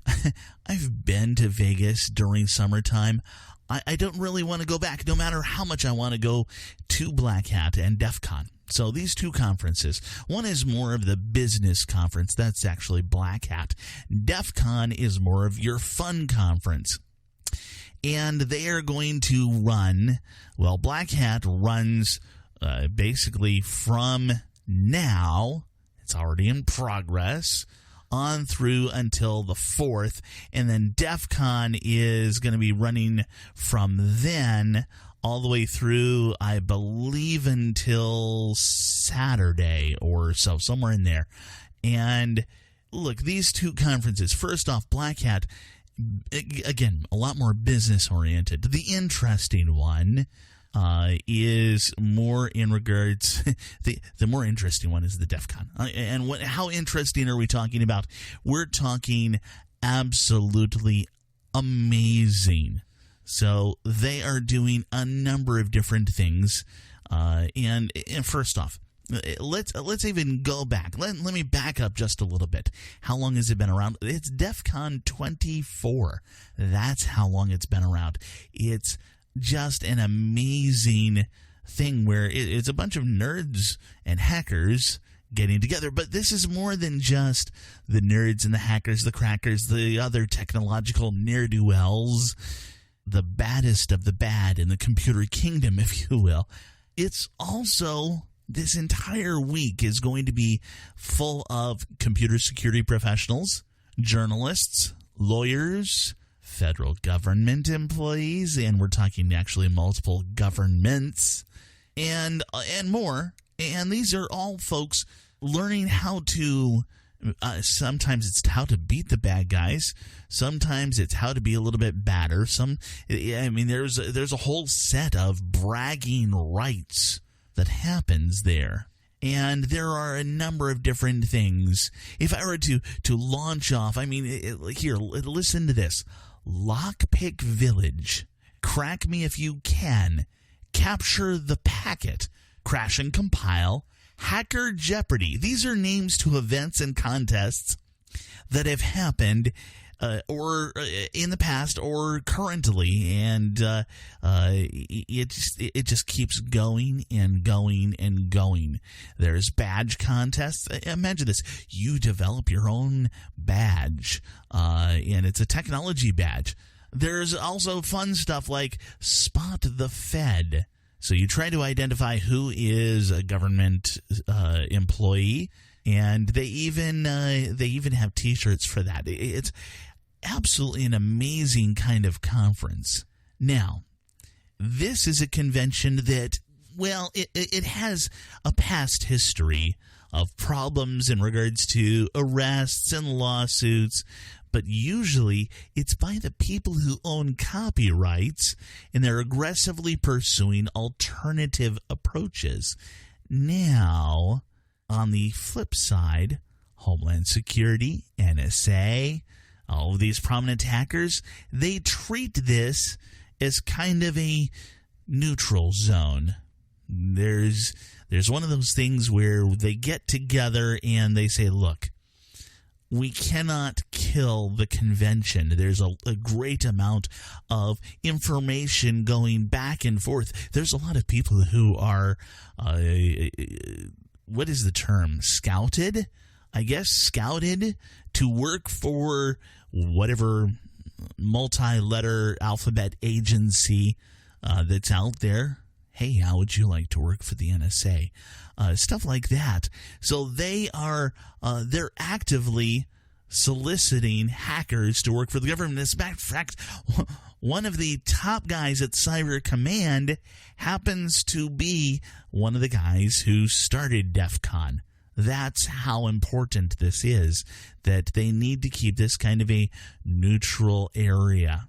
to Vegas during summertime. I don't really want to go back, no matter how much I want to go to Black Hat and DEF CON. So these two conferences, one is more of the business conference. That's actually Black Hat. DEF CON is more of your fun conference. And they are going to run, well, Black Hat runs basically from now, it's already in progress, on through until the 4th. And then DEF CON is going to be running from then all the way through, I believe, until Saturday or so, somewhere in there. And look, these two conferences, first off, Black Hat, again, a lot more business-oriented. The interesting one is more in regards, the more interesting one is the DEF CON. And how interesting are we talking about? We're talking absolutely amazing. So they are doing a number of different things. And first off, let's even go back. Let me back up just a little bit. How long has it been around? It's DEF CON 24. That's how long it's been around. It's just an amazing thing where it's a bunch of nerds and hackers getting together. But this is more than just the nerds and the hackers, the crackers, the other technological ne'er-do-wells, the baddest of the bad in the computer kingdom, if you will. It's also, this entire week is going to be full of computer security professionals, journalists, lawyers, federal government employees, and we're talking actually multiple governments, and more. And these are all folks learning how to, sometimes it's how to beat the bad guys. Sometimes it's how to be a little bit badder. There's a whole set of bragging rights that happens there. And there are a number of different things. If I were to launch off, here, listen to this. Lockpick Village. Crack me if you can. Capture the packet. Crash and compile. Hacker Jeopardy. These are names to events and contests that have happened or in the past or currently, and it just keeps going and going and going. There's badge contests. Imagine this: you develop your own badge, and it's a technology badge. There's also fun stuff like Spot the Fed. So you try to identify who is a government employee. And they even have T-shirts for that. It's absolutely an amazing kind of conference. Now, this is a convention that, well, it has a past history of problems in regards to arrests and lawsuits, but usually it's by the people who own copyrights, and they're aggressively pursuing alternative approaches. Now, on the flip side, Homeland Security, NSA, all of these prominent hackers, they treat this as kind of a neutral zone. There's one of those things where they get together and they say, look, we cannot kill the convention. There's a great amount of information going back and forth. There's a lot of people who are what is the term? Scouted? I guess scouted to work for whatever multi-letter alphabet agency that's out there. Hey, how would you like to work for the NSA? Stuff like that. So they're actively soliciting hackers to work for the government. As a matter of fact, one of the top guys at Cyber Command happens to be one of the guys who started DEF CON. That's how important this is, that they need to keep this kind of a neutral area.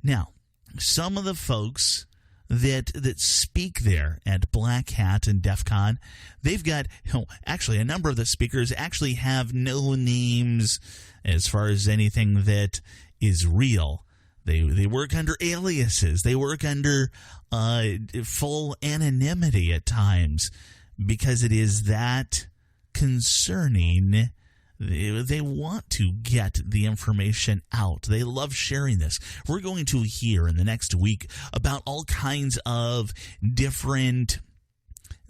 Now, some of the folks that speak there at Black Hat and DEF CON, they've got, actually a number of the speakers actually have no names as far as anything that is real. They work under aliases. They work under full anonymity at times because it is that concerning. They want to get the information out. They love sharing this. We're going to hear in the next week about all kinds of different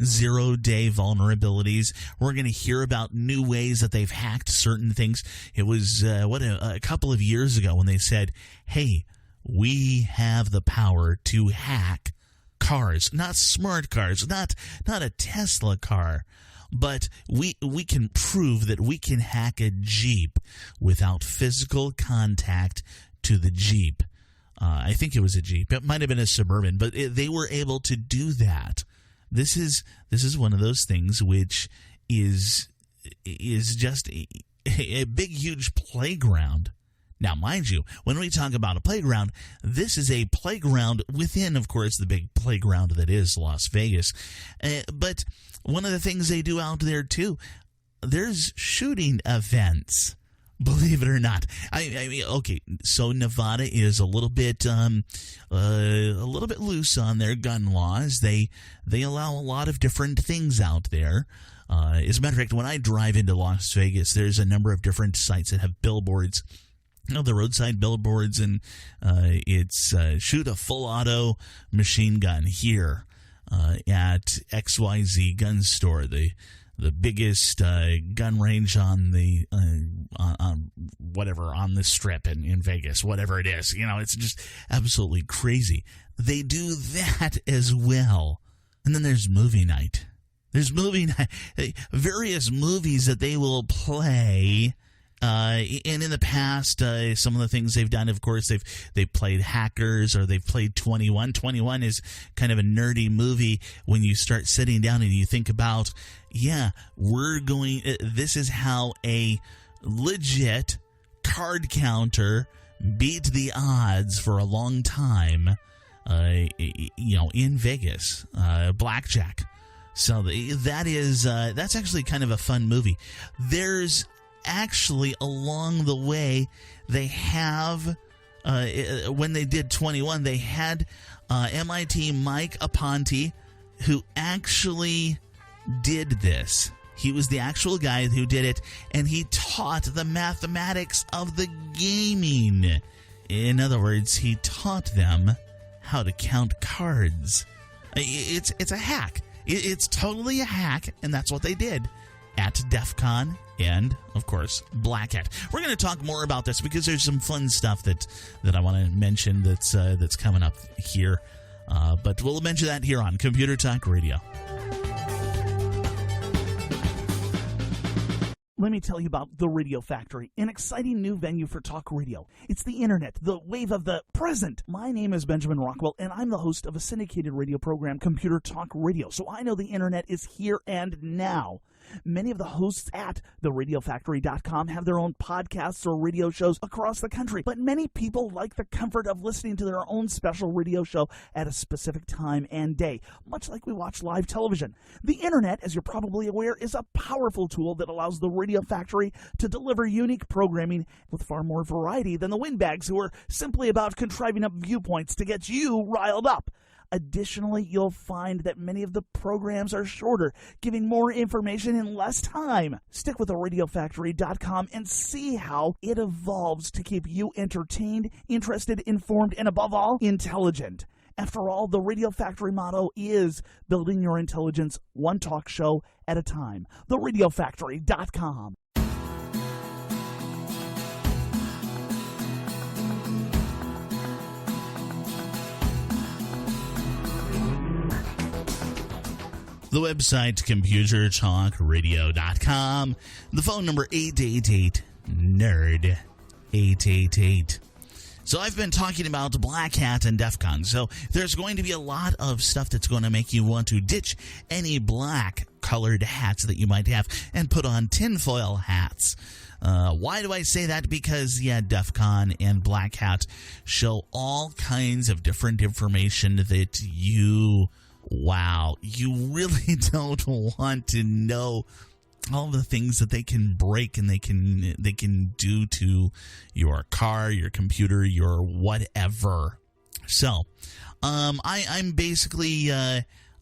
zero-day vulnerabilities. We're going to hear about new ways that they've hacked certain things. It was a couple of years ago when they said, hey, we have the power to hack cars, not smart cars, not a Tesla car, but we can prove that we can hack a Jeep without physical contact to the Jeep. I think it was a Jeep. It might have been a Suburban, but they were able to do that. This is one of those things which is just a big, huge playground. Now, mind you, when we talk about a playground, this is a playground within, of course, the big playground that is Las Vegas. But one of the things they do out there, too, there's shooting events, believe it or not. I mean, okay, so Nevada is a little bit loose on their gun laws. They allow a lot of different things out there. As a matter of fact, when I drive into Las Vegas, there's a number of different sites that have billboards. The roadside billboards, and it's shoot a full auto machine gun here at XYZ gun store, the biggest gun range on the on the strip in Vegas, whatever it is. It's just absolutely crazy. They do that as well. And then there's movie night. There's movie night, various movies that they will play. And in the past, some of the things they've done, of course, they've played Hackers, or they've played 21. 21 is kind of a nerdy movie when you start sitting down and you think about, this is how a legit card counter beat the odds for a long time, in Vegas, blackjack. So that's actually kind of a fun movie. There's actually along the way they have when they did 21, they had MIT Mike Aponte, who actually did this. He was the actual guy who did it, and he taught the mathematics of the gaming. In other words, he taught them how to count cards. It's a hack. It's totally a hack, and that's what they did at DEF CON and, of course, Black Hat. We're going to talk more about this because there's some fun stuff that I want to mention that's coming up here. But we'll mention that here on Computer Talk Radio. Let me tell you about The Radio Factory, an exciting new venue for talk radio. It's the internet, the wave of the present. My name is Benjamin Rockwell, and I'm the host of a syndicated radio program, Computer Talk Radio. So I know the internet is here and now. Many of the hosts at theradiofactory.com have their own podcasts or radio shows across the country, but many people like the comfort of listening to their own special radio show at a specific time and day, much like we watch live television. The internet, as you're probably aware, is a powerful tool that allows the Radio Factory to deliver unique programming with far more variety than the windbags who are simply about contriving up viewpoints to get you riled up. Additionally, you'll find that many of the programs are shorter, giving more information in less time. Stick with theradiofactory.com and see how it evolves to keep you entertained, interested, informed, and above all, intelligent. After all, the Radio Factory motto is building your intelligence one talk show at a time. theradiofactory.com. The website, computertalkradio.com. The phone number, 888-NERD. 888. So I've been talking about Black Hat and DEF CON. So there's going to be a lot of stuff that's going to make you want to ditch any black colored hats that you might have and put on tinfoil hats. Why do I say that? Because, DEF CON and Black Hat show all kinds of different information that you really don't want to know all the things that they can break and they can do to your car, your computer, your whatever. So, I'm basically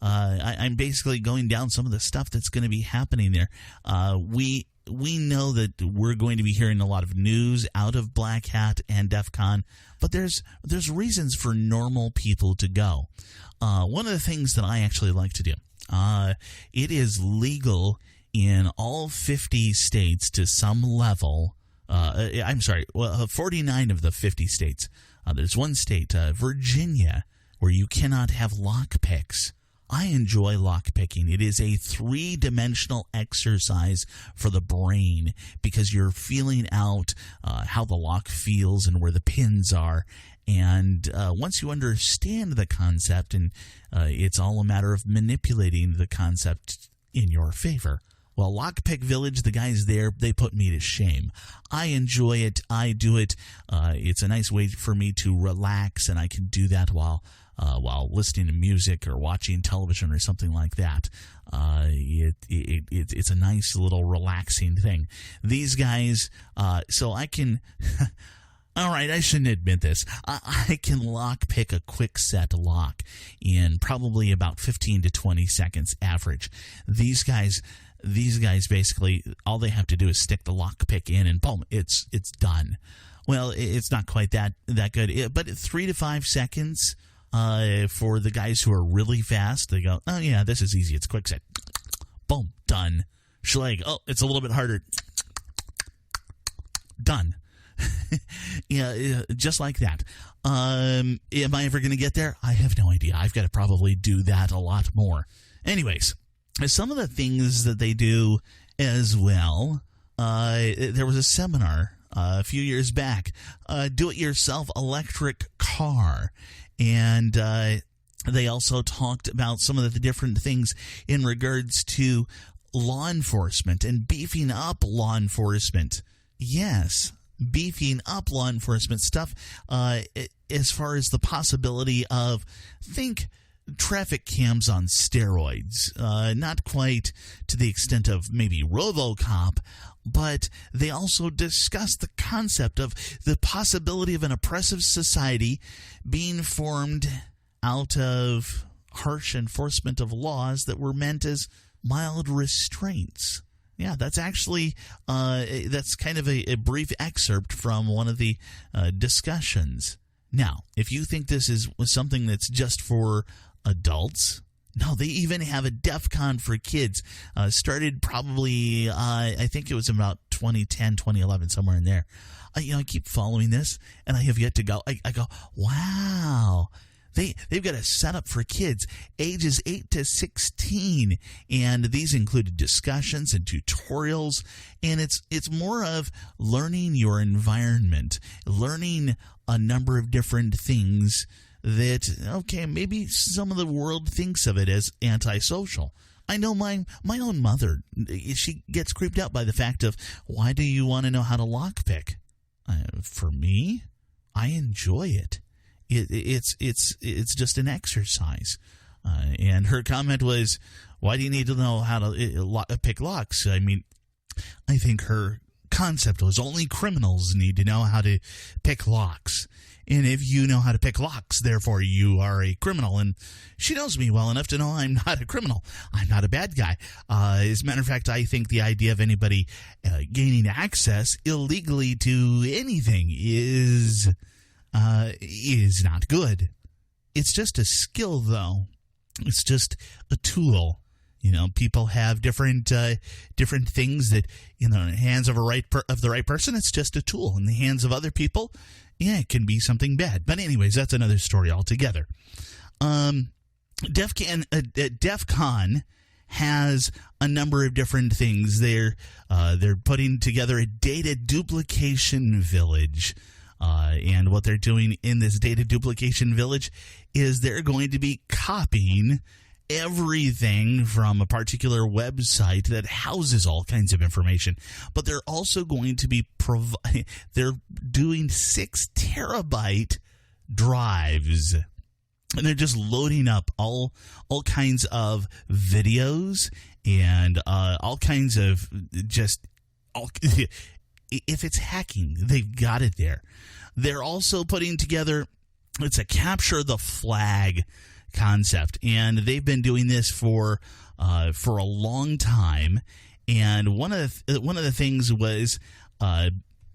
going down some of the stuff that's going to be happening there. We know that we're going to be hearing a lot of news out of Black Hat and DEF CON, but there's reasons for normal people to go. One of the things that I actually like to do, it is legal in all 50 states to some level. 49 of the 50 states. There's one state, Virginia, where you cannot have lockpicks. I enjoy lockpicking. It is a three-dimensional exercise for the brain because you're feeling out how the lock feels and where the pins are. And once you understand the concept, and it's all a matter of manipulating the concept in your favor. Well, Lockpick Village, the guys there, they put me to shame. I enjoy it. I do it. It's a nice way for me to relax, and I can do that while listening to music or watching television or something like that. It's a nice little relaxing thing. These guys, so I can... All right, I shouldn't admit this. I can lockpick a quick set lock in probably about 15 to 20 seconds average. These guys basically, all they have to do is stick the lockpick in and boom, it's done. Well, it's not quite that good, but 3 to 5 seconds for the guys who are really fast. They go, oh yeah, this is easy. It's quick set. Boom, done. Schlag. Oh, it's a little bit harder. Done. Just like that. Am I ever going to get there? I have no idea. I've got to probably do that a lot more. Anyways, some of the things that they do as well, there was a seminar a few years back, do-it-yourself electric car, and they also talked about some of the different things in regards to law enforcement and beefing up law enforcement. Yes, beefing up law enforcement stuff as far as the possibility of, think traffic cams on steroids. Not quite to the extent of maybe RoboCop, but they also discuss the concept of the possibility of an oppressive society being formed out of harsh enforcement of laws that were meant as mild restraints. Yeah, that's actually that's kind of a brief excerpt from one of the discussions. Now, if you think this is something that's just for adults, no, they even have a DEF CON for kids. Started probably, I think it was about 2010, 2011, somewhere in there. I keep following this, and I have yet to go. I go, wow. They've got a setup for kids ages 8 to 16, and these included discussions and tutorials, and it's more of learning your environment, learning a number of different things that, okay, maybe some of the world thinks of it as antisocial. I know my own mother, she gets creeped out by the fact of, why do you want to know how to lockpick? For me, I enjoy it. It's just an exercise. And her comment was, why do you need to know how to pick locks? I mean, I think her concept was only criminals need to know how to pick locks. And if you know how to pick locks, therefore you are a criminal. And she knows me well enough to know I'm not a criminal. I'm not a bad guy. As a matter of fact, I think the idea of anybody gaining access illegally to anything is not good. It's just a skill, though. It's just a tool. People have different things that, in the hands of the right person, it's just a tool. In the hands of other people, yeah, it can be something bad. But anyways, that's another story altogether. DEF CON has a number of different things. They're putting together a data duplication village. And what they're doing in this data duplication village is they're going to be copying everything from a particular website that houses all kinds of information. But they're also going to be they're doing 6 terabyte drives. And they're just loading up all kinds of videos and all kinds of if it's hacking, they've got it there. They're also putting together, it's a capture the flag concept, and they've been doing this for a long time. And one of the things was that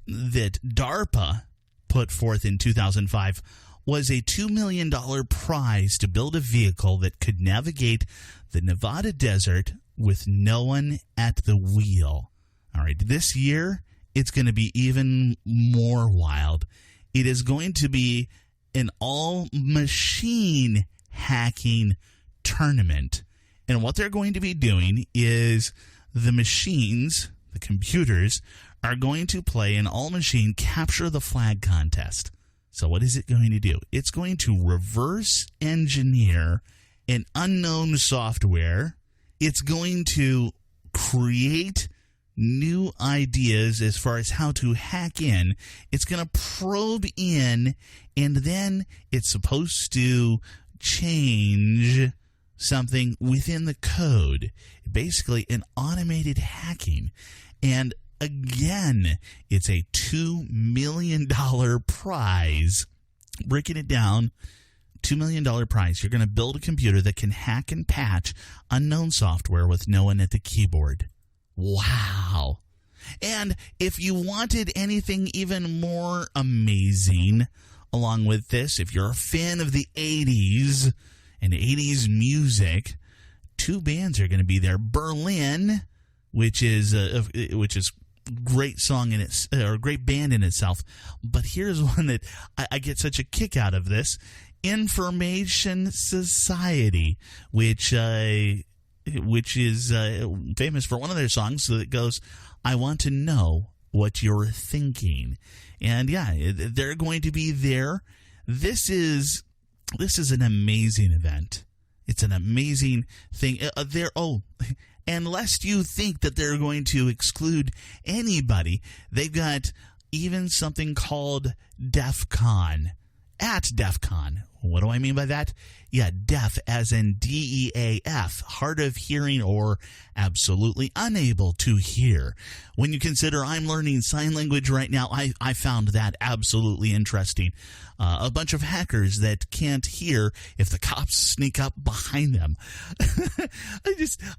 DARPA put forth in 2005 was a $2 million prize to build a vehicle that could navigate the Nevada desert with no one at the wheel. All right, this year it's going to be even more wild. It is going to be an all-machine hacking tournament. And what they're going to be doing is the machines, the computers, are going to play an all-machine capture the flag contest. So what is it going to do? It's going to reverse engineer an unknown software. It's going to create new ideas as far as how to hack in. It's going to probe in, and then it's supposed to change something within the code. Basically, an automated hacking. And again, it's a $2 million prize. Breaking it down, $2 million prize. You're going to build a computer that can hack and patch unknown software with no one at the keyboard. Wow. And if you wanted anything even more amazing along with this, if you're a fan of the 80s and 80s music, 2 bands are going to be there. Berlin, which is great song in its or great band in itself, but here's one that I get such a kick out of this: Information Society, which is famous for one of their songs that goes, "I want to know what you're thinking." And yeah, they're going to be there. This is an amazing event. It's an amazing thing. And lest you think that they're going to exclude anybody, they've got even something called DEF CON. at DEF CON. What do I mean by that? Yeah, deaf as in DEAF, hard of hearing or absolutely unable to hear. When you consider I'm learning sign language right now, I found that absolutely interesting. A bunch of hackers that can't hear if the cops sneak up behind them.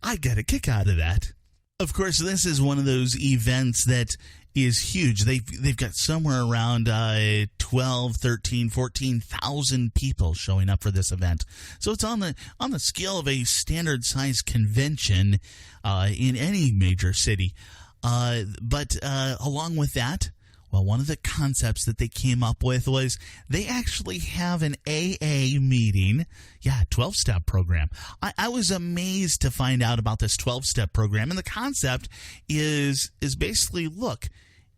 I get a kick out of that. Of course, this is one of those events that is huge. They've got somewhere around 12, 13, 14,000 people showing up for this event. So it's on the scale of a standard size convention in any major city. But along with that, well, one of the concepts that they came up with was they actually have an AA meeting. Yeah, 12-step program. I was amazed to find out about this 12-step program. And the concept is basically, look,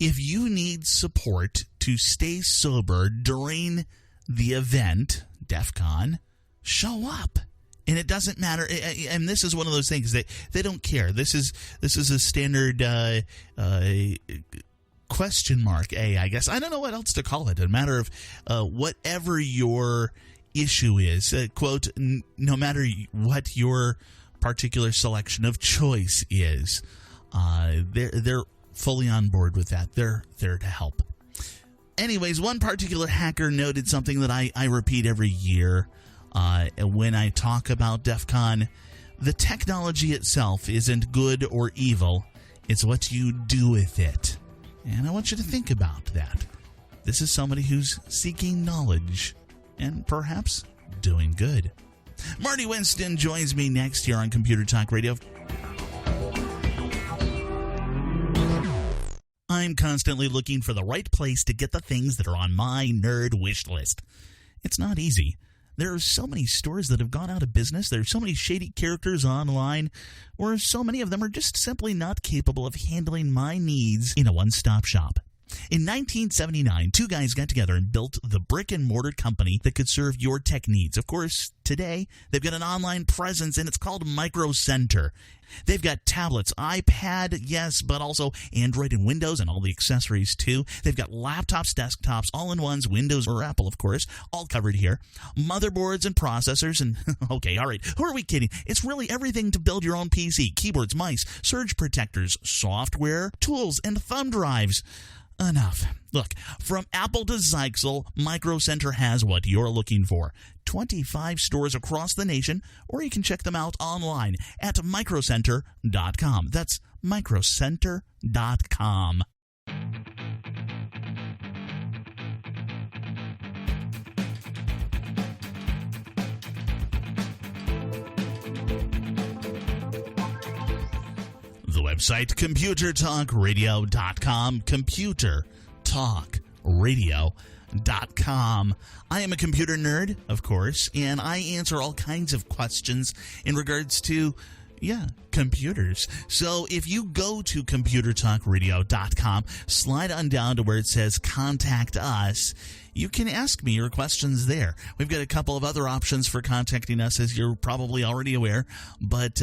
if you need support to stay sober during the event, DEF CON, show up. And it doesn't matter. And this is one of those things that they don't care. This is a standard question mark A, I guess. I don't know what else to call it. A matter of whatever your issue is. Quote, no matter what your particular selection of choice is. They're fully on board with that. They're there to help. Anyways, one particular hacker noted something that I repeat every year when I talk about DEF CON. The technology itself isn't good or evil. It's what you do with it. And I want you to think about that. This is somebody who's seeking knowledge and perhaps doing good. Marty Winston joins me next here on Computer Talk Radio. I'm constantly looking for the right place to get the things that are on my nerd wish list. It's not easy. There are so many stores that have gone out of business. There are so many shady characters online, or so many of them are just simply not capable of handling my needs in a one-stop shop. In 1979, two guys got together and built the brick-and-mortar company that could serve your tech needs. Of course, today, they've got an online presence, and it's called Micro Center. They've got tablets, iPad, yes, but also Android and Windows and all the accessories, too. They've got laptops, desktops, all-in-ones, Windows or Apple, of course, all covered here. Motherboards and processors, and okay, all right, who are we kidding? It's really everything to build your own PC. Keyboards, mice, surge protectors, software, tools, and thumb drives. Enough. Look, from Apple to Zyxel, Micro Center has what you're looking for. 25 stores across the nation, or you can check them out online at microcenter.com. That's microcenter.com. The website, computertalkradio.com, computertalkradio.com. I am a computer nerd, of course, and I answer all kinds of questions in regards to, computers. So if you go to computertalkradio.com, slide on down to where it says Contact Us, you can ask me your questions there. We've got a couple of other options for contacting us, as you're probably already aware, but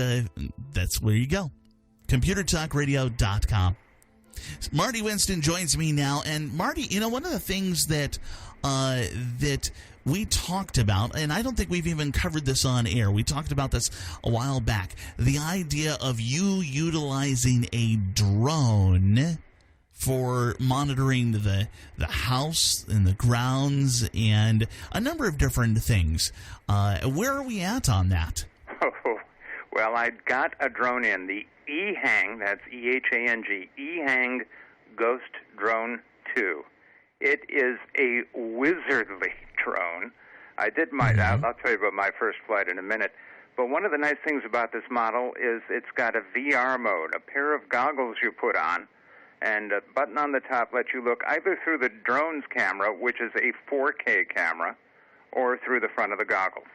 that's where you go. computertalkradio.com. Marty Winston joins me now, and Marty, one of the things that we talked about, and I don't think we've even covered this on air. We talked about this a while back. The idea of you utilizing a drone for monitoring the house and the grounds and a number of different things. Where are we at on that? Well, I got a drone in, the EHang, that's E-H-A-N-G, EHang Ghost Drone 2. It is a wizardly drone. I'll tell you about my first flight in a minute. But one of the nice things about this model is it's got a VR mode, a pair of goggles you put on, and a button on the top lets you look either through the drone's camera, which is a 4K camera, or through the front of the goggles.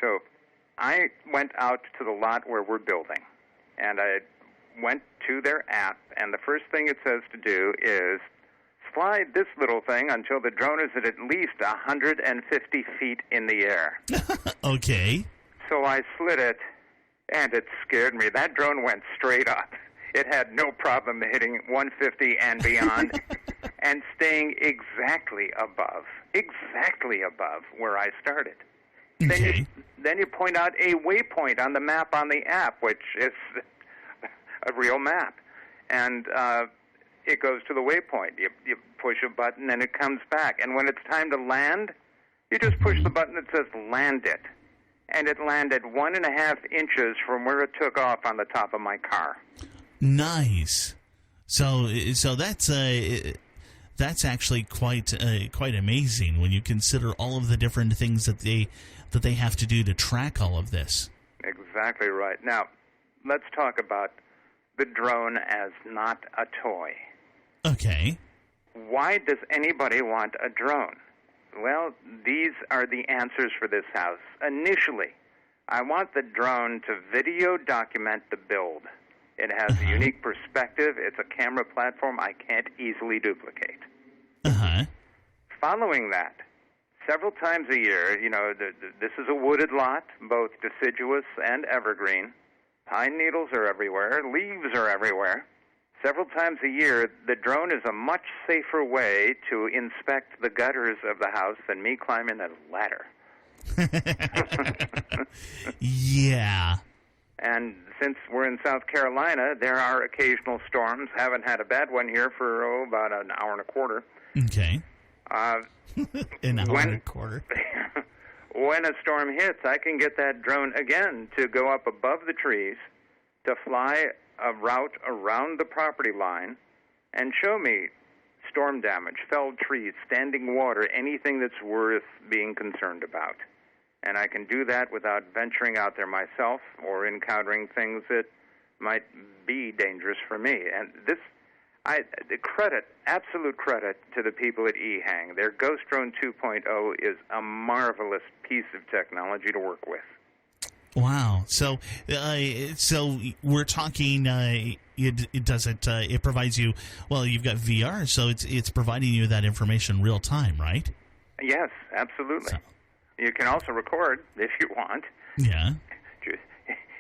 So I went out to the lot where we're building, and I went to their app, and the first thing it says to do is slide this little thing until the drone is at least 150 feet in the air. Okay. So I slid it, and it scared me. That drone went straight up. It had no problem hitting 150 and beyond and staying exactly above where I started. Okay. Then you point out a waypoint on the map on the app, which is a real map. And it goes to the waypoint. You push a button and it comes back. And when it's time to land, you just push the button that says land it. And it landed 1.5 inches from where it took off on the top of my car. Nice. So that's actually quite amazing when you consider all of the different things that they have to do to track all of this. Exactly right. Now, let's talk about the drone as not a toy. Okay. Why does anybody want a drone? Well, these are the answers for this house. Initially, I want the drone to video document the build. It has a unique perspective. It's a camera platform I can't easily duplicate. Uh-huh. Following that, several times a year, this is a wooded lot, both deciduous and evergreen. Pine needles are everywhere. Leaves are everywhere. Several times a year, the drone is a much safer way to inspect the gutters of the house than me climbing a ladder. Yeah. And since we're in South Carolina, there are occasional storms. Haven't had a bad one here for about an hour and a quarter. Okay. An hour and a quarter. When a storm hits, I can get that drone again to go up above the trees, to fly a route around the property line, and show me storm damage, felled trees, standing water, anything that's worth being concerned about. And I can do that without venturing out there myself or encountering things that might be dangerous for me. And absolute credit to the people at eHang. Their Ghost Drone 2.0 is a marvelous piece of technology to work with. Wow. So we're talking. It provides you. Well, you've got VR, so it's providing you that information real time, right? Yes, absolutely. So. You can also record if you want. Yeah.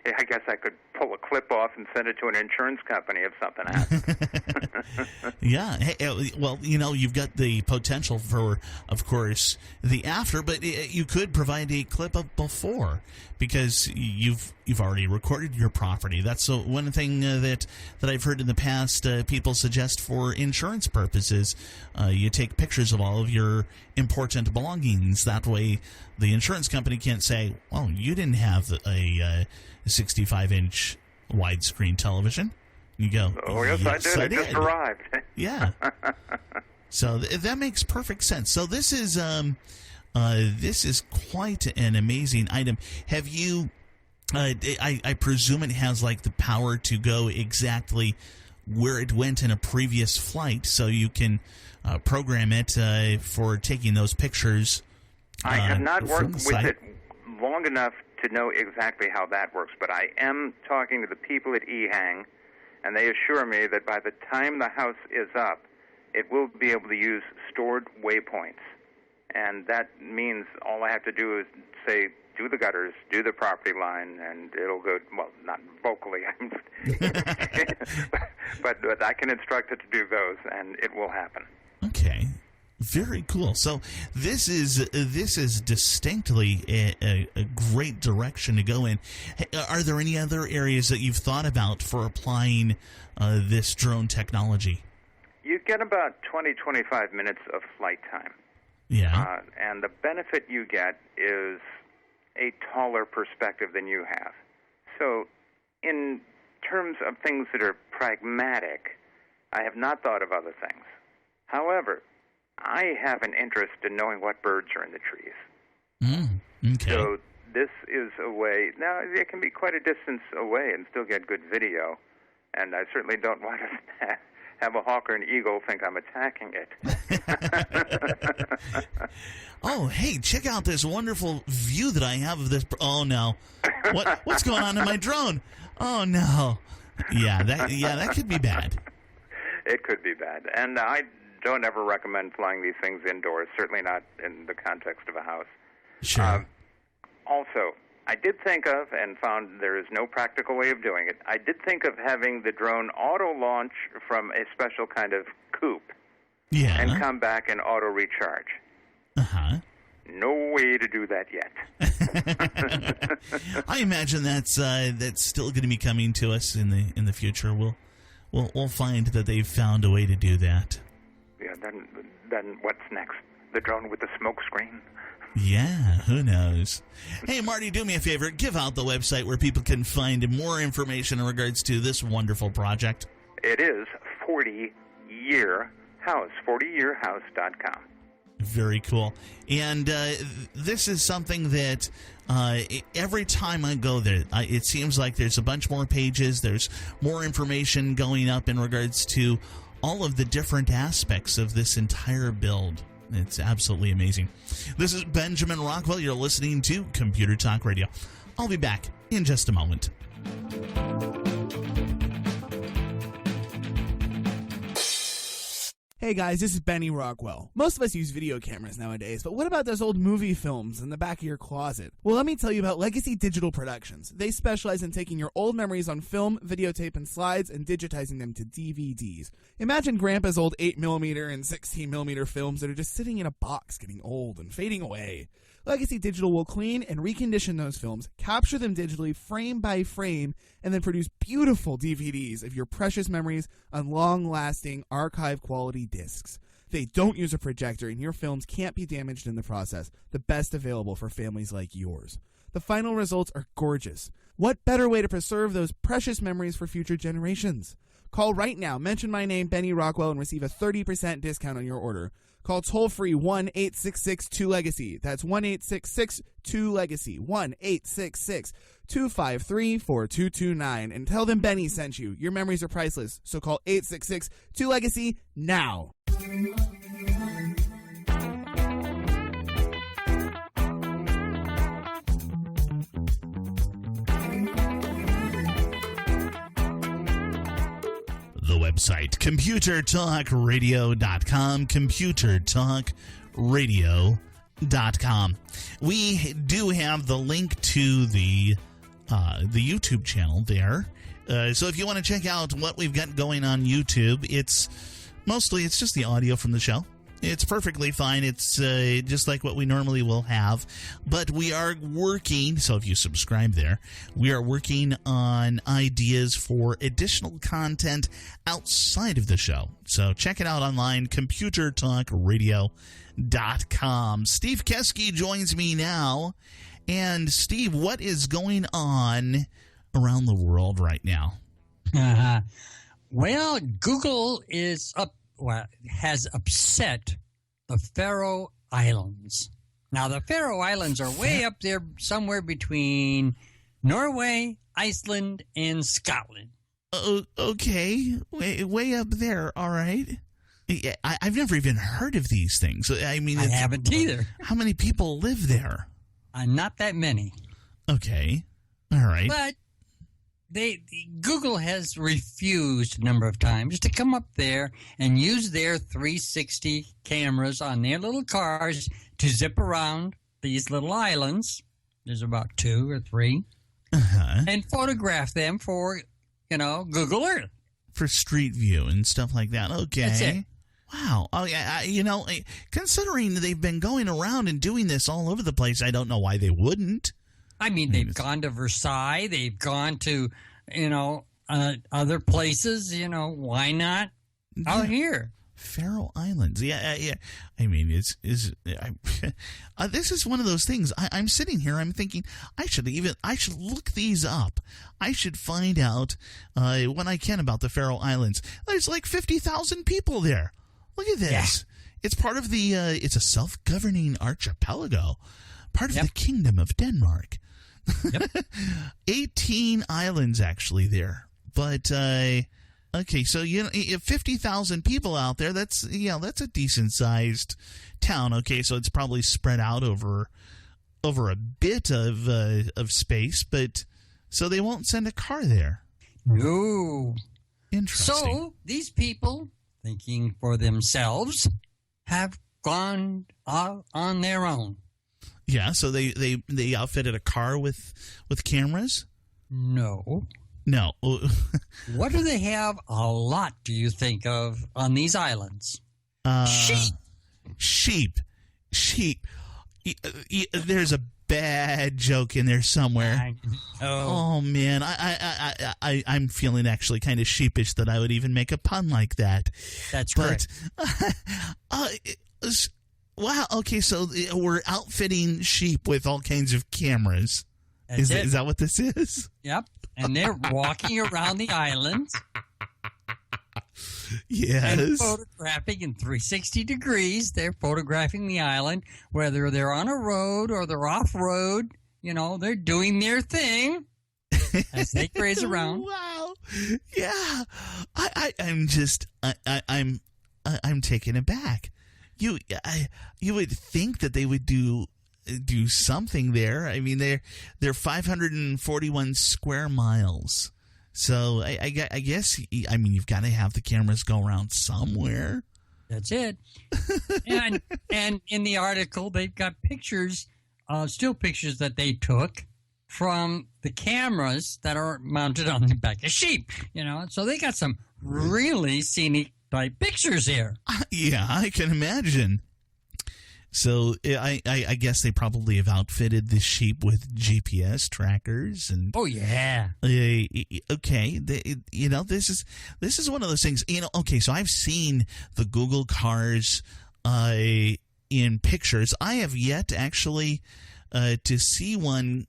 I guess I could pull a clip off and send it to an insurance company if something happens. Yeah. Hey, well, you've got the potential for, of course, the after, but you could provide a clip of before because you've already recorded your property. That's one thing that I've heard in the past. People suggest for insurance purposes, you take pictures of all of your important belongings. That way, the insurance company can't say, "Well, you didn't have a 65-inch widescreen television." You go, "Oh, yes, I did. It just arrived." Yeah. So that makes perfect sense. So this is quite an amazing item. Have you? I presume it has like the power to go exactly where it went in a previous flight, so you can program it for taking those pictures. I have not worked with it long enough to know exactly how that works, but I am talking to the people at eHang, and they assure me that by the time the house is up, it will be able to use stored waypoints. And that means all I have to do is say, do the gutters, do the property line, and it'll go, well, not vocally, but I can instruct it to do those, and it will happen. Okay. Very cool. So this is distinctly a great direction to go in. Are there any other areas that you've thought about for applying this drone technology? You get about 20-25 minutes of flight time. Yeah. And the benefit you get is a taller perspective than you have. So in terms of things that are pragmatic, I have not thought of other things. However, I have an interest in knowing what birds are in the trees. Okay. So this is a way. Now, it can be quite a distance away and still get good video, and I certainly don't want to have a hawk or an eagle think I'm attacking it. Oh, hey, check out this wonderful view that I have of this. Oh, no. What's going on in my drone? Oh, no. Yeah, that could be bad. It could be bad. And I don't ever recommend flying these things indoors, certainly not in the context of a house. Sure. Also, I did think of, and found there is no practical way of doing it, I did think of having the drone auto-launch from a special kind of coop and come back and auto-recharge. Uh-huh. No way to do that yet. I imagine that's still going to be coming to us in the future. We'll find that they've found a way to do that. Yeah. Then what's next? The drone with the smoke screen? Yeah, who knows? Hey, Marty, do me a favor. Give out the website where people can find more information in regards to this wonderful project. It is 40-Year House, 40yearhouse.com. Very cool. And this is something that every time I go there, it seems like there's a bunch more pages. There's more information going up in regards to all of the different aspects of this entire build. It's absolutely amazing. This is Benjamin Rockwell. You're listening to Computer Talk Radio. I'll be back in just a moment. Hey guys, this is Benny Rockwell. Most of us use video cameras nowadays, but what about those old movie films in the back of your closet? Well, let me tell you about Legacy Digital Productions. They specialize in taking your old memories on film, videotape, and slides and digitizing them to DVDs. Imagine Grandpa's old 8mm and 16mm films that are just sitting in a box getting old and fading away. Legacy Digital will clean and recondition those films, capture them digitally frame by frame, and then produce beautiful DVDs of your precious memories on long-lasting, archive-quality discs. They don't use a projector, and your films can't be damaged in the process, the best available for families like yours. The final results are gorgeous. What better way to preserve those precious memories for future generations? Call right now, mention my name, Benny Rockwell, and receive a 30% discount on your order. Call toll-free 1-866-2-LEGACY. That's 1-866-2-LEGACY. 1-866-253-4229. And tell them Benny sent you. Your memories are priceless. So call 866-2-LEGACY now. The website, computertalkradio.com, computertalkradio.com. We do have the link to the YouTube channel there. So if you want to check out what we've got going on YouTube, it's just the audio from the show. It's perfectly fine. It's just like what we normally will have. But we are working, so if you subscribe there, we are working on ideas for additional content outside of the show. So check it out online, computertalkradio.com. Steve Keske joins me now. And Steve, what is going on around the world right now? Well, Google has upset the Faroe Islands. Now, the Faroe Islands are way up there somewhere between Norway, Iceland, and Scotland. Okay. Way up there. All right. I've never even heard of these things. I mean, I haven't either. How many people live there? Not that many. Okay. All right. But Google has refused a number of times to come up there and use their 360 cameras on their little cars to zip around these little islands. There's about 2 or 3. And photograph them for, Google Earth. For Street View and stuff like that. Okay. That's it. Wow. Oh, yeah. Considering they've been going around and doing this all over the place, I don't know why they wouldn't. I mean, they've gone to Versailles. They've gone to, other places. Why not out here? Faroe Islands. Yeah. I mean, this is one of those things. I'm sitting here. I'm thinking I should look these up. I should find out when I can about the Faroe Islands. There's like 50,000 people there. Look at this. Yeah. It's part of the. It's a self-governing archipelago, part of the Kingdom of Denmark. Yep. 18 islands actually there, but okay, so 50,000 people out there. That's a decent sized town. Okay, so it's probably spread out over a bit of space, but so they won't send a car there. No. Interesting. So these people, thinking for themselves, have gone on their own. Yeah, so they outfitted a car with cameras? No. No. What do they have a lot, do you think, of on these islands? Sheep. There's a bad joke in there somewhere. Oh man, I'm feeling actually kind of sheepish that I would even make a pun like that. That's correct. Wow. Okay, so we're outfitting sheep with all kinds of cameras. Is that what this is? Yep. And they're walking around the island. Yes. And photographing in 360 degrees. They're photographing the island, whether they're on a road or they're off road. You know, they're doing their thing as they graze around. Wow. Yeah. I'm taken aback. You would think that they would do something there. I mean, they're 541 square miles. So I guess you've got to have the cameras go around somewhere. That's it. and in the article, they've got pictures, still pictures that they took from the cameras that are mounted on the back of sheep. You know, so they got some really scenic type pictures here. Yeah, I can imagine. So I guess they probably have outfitted the sheep with GPS trackers and. Oh yeah. Okay, this is one of those things. Okay, so I've seen the Google cars in pictures. I have yet actually to see one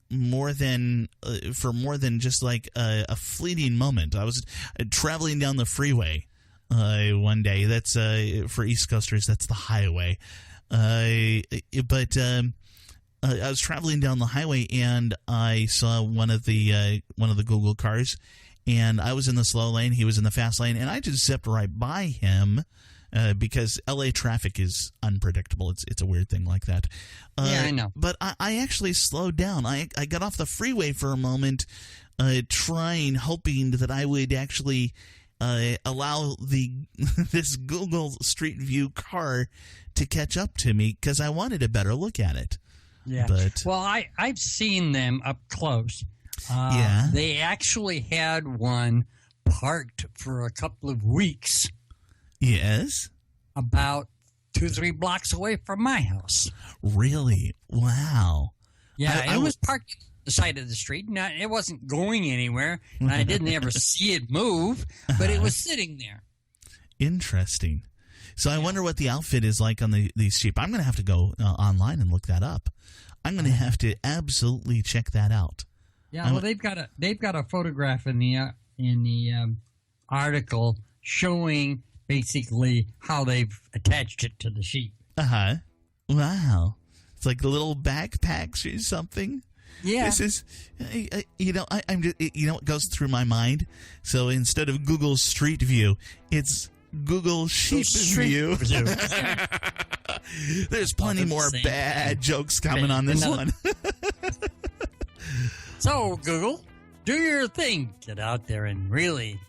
for more than just like a fleeting moment. I was traveling down the freeway one day. That's for East Coasters. That's the highway. I was traveling down the highway and I saw one of the Google cars, and I was in the slow lane, he was in the fast lane, and I just zipped right by him because LA traffic is unpredictable. It's a weird thing like that. Yeah, I know. But I actually slowed down. I got off the freeway for a moment, hoping that I would actually allow this Google Street View car to catch up to me because I wanted a better look at it. Yeah. Well, I've seen them up close. Yeah. They actually had one parked for a couple of weeks. Yes. About 2-3 blocks away from my house. Really? Wow. Yeah, it was parked on the side of the street. Now, it wasn't going anywhere, and I didn't ever see it move, but it was sitting there. Interesting. So I wonder what the outfit is like on these sheep. I'm going to have to go online and look that up. I'm going to have to absolutely check that out. Yeah, well, they've got a photograph in the article showing basically how they've attached it to the sheep. Wow, it's like little backpacks or something. Yeah, this is, I'm just, what goes through my mind. So instead of Google Street View, it's Google Sheep View. There's plenty more bad jokes coming on this one. So, Google, do your thing. Get out there and really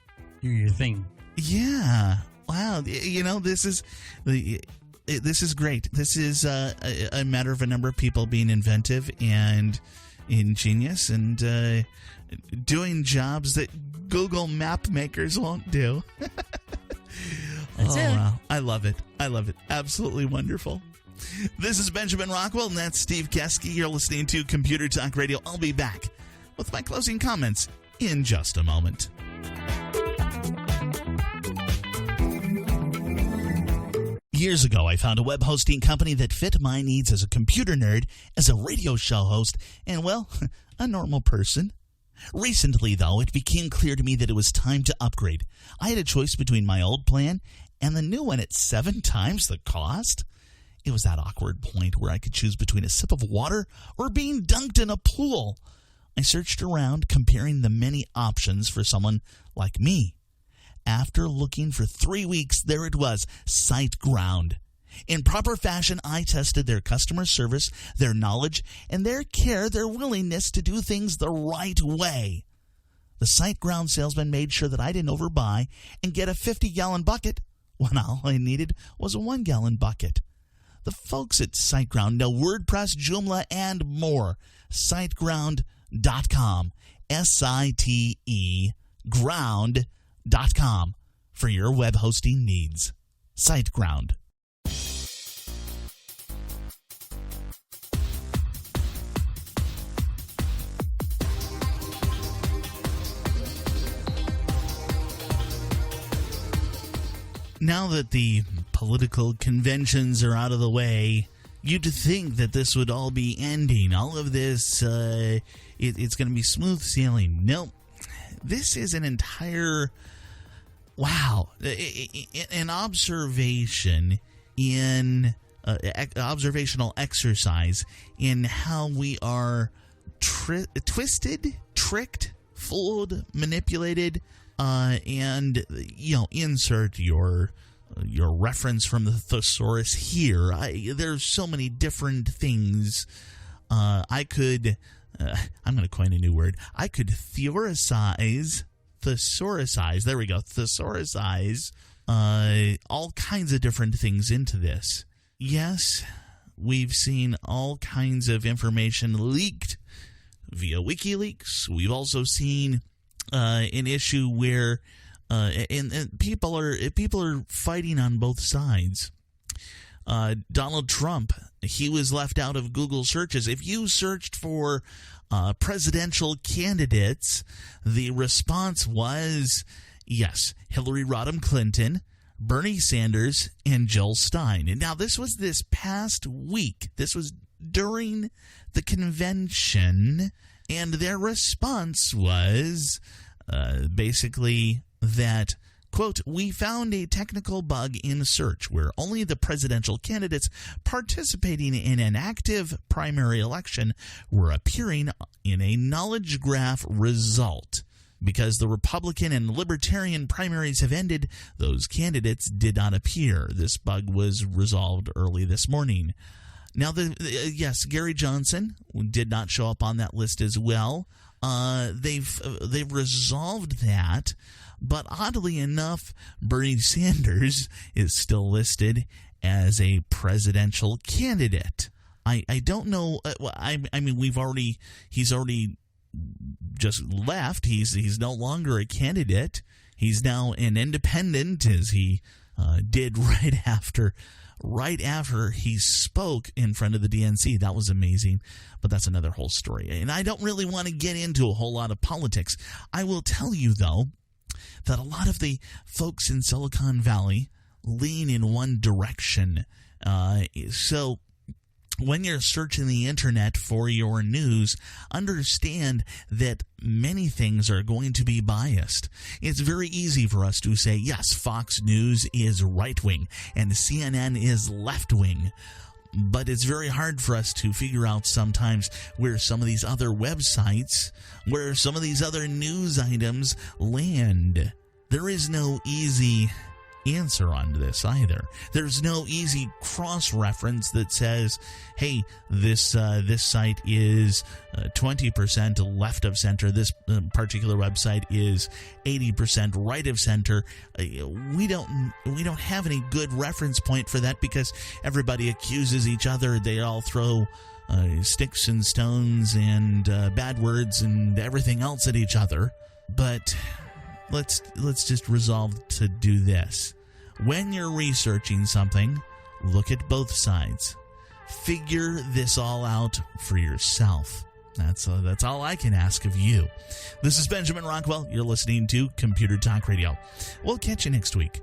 do your thing. Yeah. Wow. This is great. This is a matter of a number of people being inventive and ingenious and doing jobs that Google map makers won't do. That's it. Wow. I love it. Absolutely wonderful. This is Benjamin Rockwell, and that's Steve Keske. You're listening to Computer Talk Radio. I'll be back with my closing comments in just a moment. Years ago, I found a web hosting company that fit my needs as a computer nerd, as a radio show host, and, well, a normal person. Recently, though, it became clear to me that it was time to upgrade. I had a choice between my old plan and the new one at 7 times the cost. It was that awkward point where I could choose between a sip of water or being dunked in a pool. I searched around, comparing the many options for someone like me. After looking for 3 weeks, there it was, SiteGround. In proper fashion, I tested their customer service, their knowledge, and their care, their willingness to do things the right way. The SiteGround salesman made sure that I didn't overbuy and get a 50-gallon bucket when all I needed was a 1-gallon bucket. The folks at SiteGround know WordPress, Joomla, and more. SiteGround.com. SITE ground.com for your web hosting needs. SiteGround. Now that the political conventions are out of the way, you'd think that this would all be ending. All of this, it's going to be smooth sailing. Nope. This is an entire, an observation in, observational exercise in how we are twisted, tricked, fooled, manipulated, and insert your reference from the thesaurus here. There's so many different things. I'm going to coin a new word. I could thesauricize. There we go. Thesauricize all kinds of different things into this. Yes, we've seen all kinds of information leaked via WikiLeaks. We've also seen an issue where and people are fighting on both sides. Donald Trump, he was left out of Google searches. If you searched for presidential candidates, the response was yes, Hillary Rodham Clinton, Bernie Sanders, and Jill Stein. And now this was this past week. This was during the convention, and their response was basically that, quote, "We found a technical bug in search where only the presidential candidates participating in an active primary election were appearing in a knowledge graph result. Because the Republican and Libertarian primaries have ended, those candidates did not appear. This bug was resolved early this morning." Now, yes, Gary Johnson did not show up on that list as well. They've resolved that, but oddly enough, Bernie Sanders is still listed as a presidential candidate. I don't know. I mean, he's already just left. He's no longer a candidate. He's now an independent, as he did right after he spoke in front of the DNC. That was amazing, but that's another whole story. And I don't really want to get into a whole lot of politics. I will tell you, though, that a lot of the folks in Silicon Valley lean in one direction. So when you're searching the internet for your news, understand that many things are going to be biased. It's very easy for us to say, yes, Fox News is right-wing and CNN is left-wing. But it's very hard for us to figure out sometimes where some of these other websites, where some of these other news items land. There is no easy answer on this either. There's no easy cross-reference that says, hey, this site is 20% left of center. This particular website is 80% right of center. We don't have any good reference point for that because everybody accuses each other. They all throw sticks and stones and bad words and everything else at each other. But let's just resolve to do this. When you're researching something, look at both sides. Figure this all out for yourself. That's all I can ask of you. This is Benjamin Rockwell. You're listening to Computer Talk Radio. We'll catch you next week.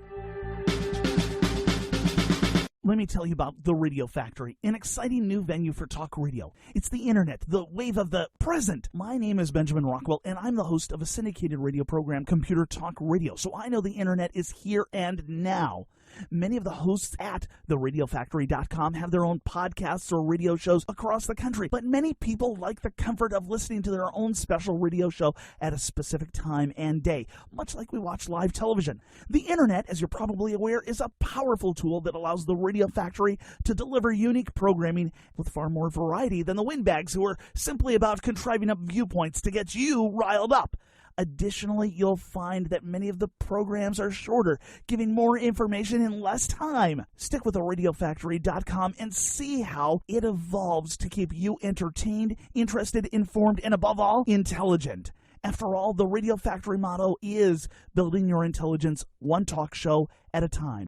Let me tell you about The Radio Factory, an exciting new venue for talk radio. It's the internet, the wave of the present. My name is Benjamin Rockwell, and I'm the host of a syndicated radio program, Computer Talk Radio. So I know the internet is here and now. Many of the hosts at theradiofactory.com have their own podcasts or radio shows across the country, but many people like the comfort of listening to their own special radio show at a specific time and day, much like we watch live television. The internet, as you're probably aware, is a powerful tool that allows the Radio Factory to deliver unique programming with far more variety than the windbags who are simply about contriving up viewpoints to get you riled up. Additionally, you'll find that many of the programs are shorter, giving more information in less time. Stick with theRadioFactory.com and see how it evolves to keep you entertained, interested, informed, and above all, intelligent. After all, the Radio Factory motto is building your intelligence one talk show at a time.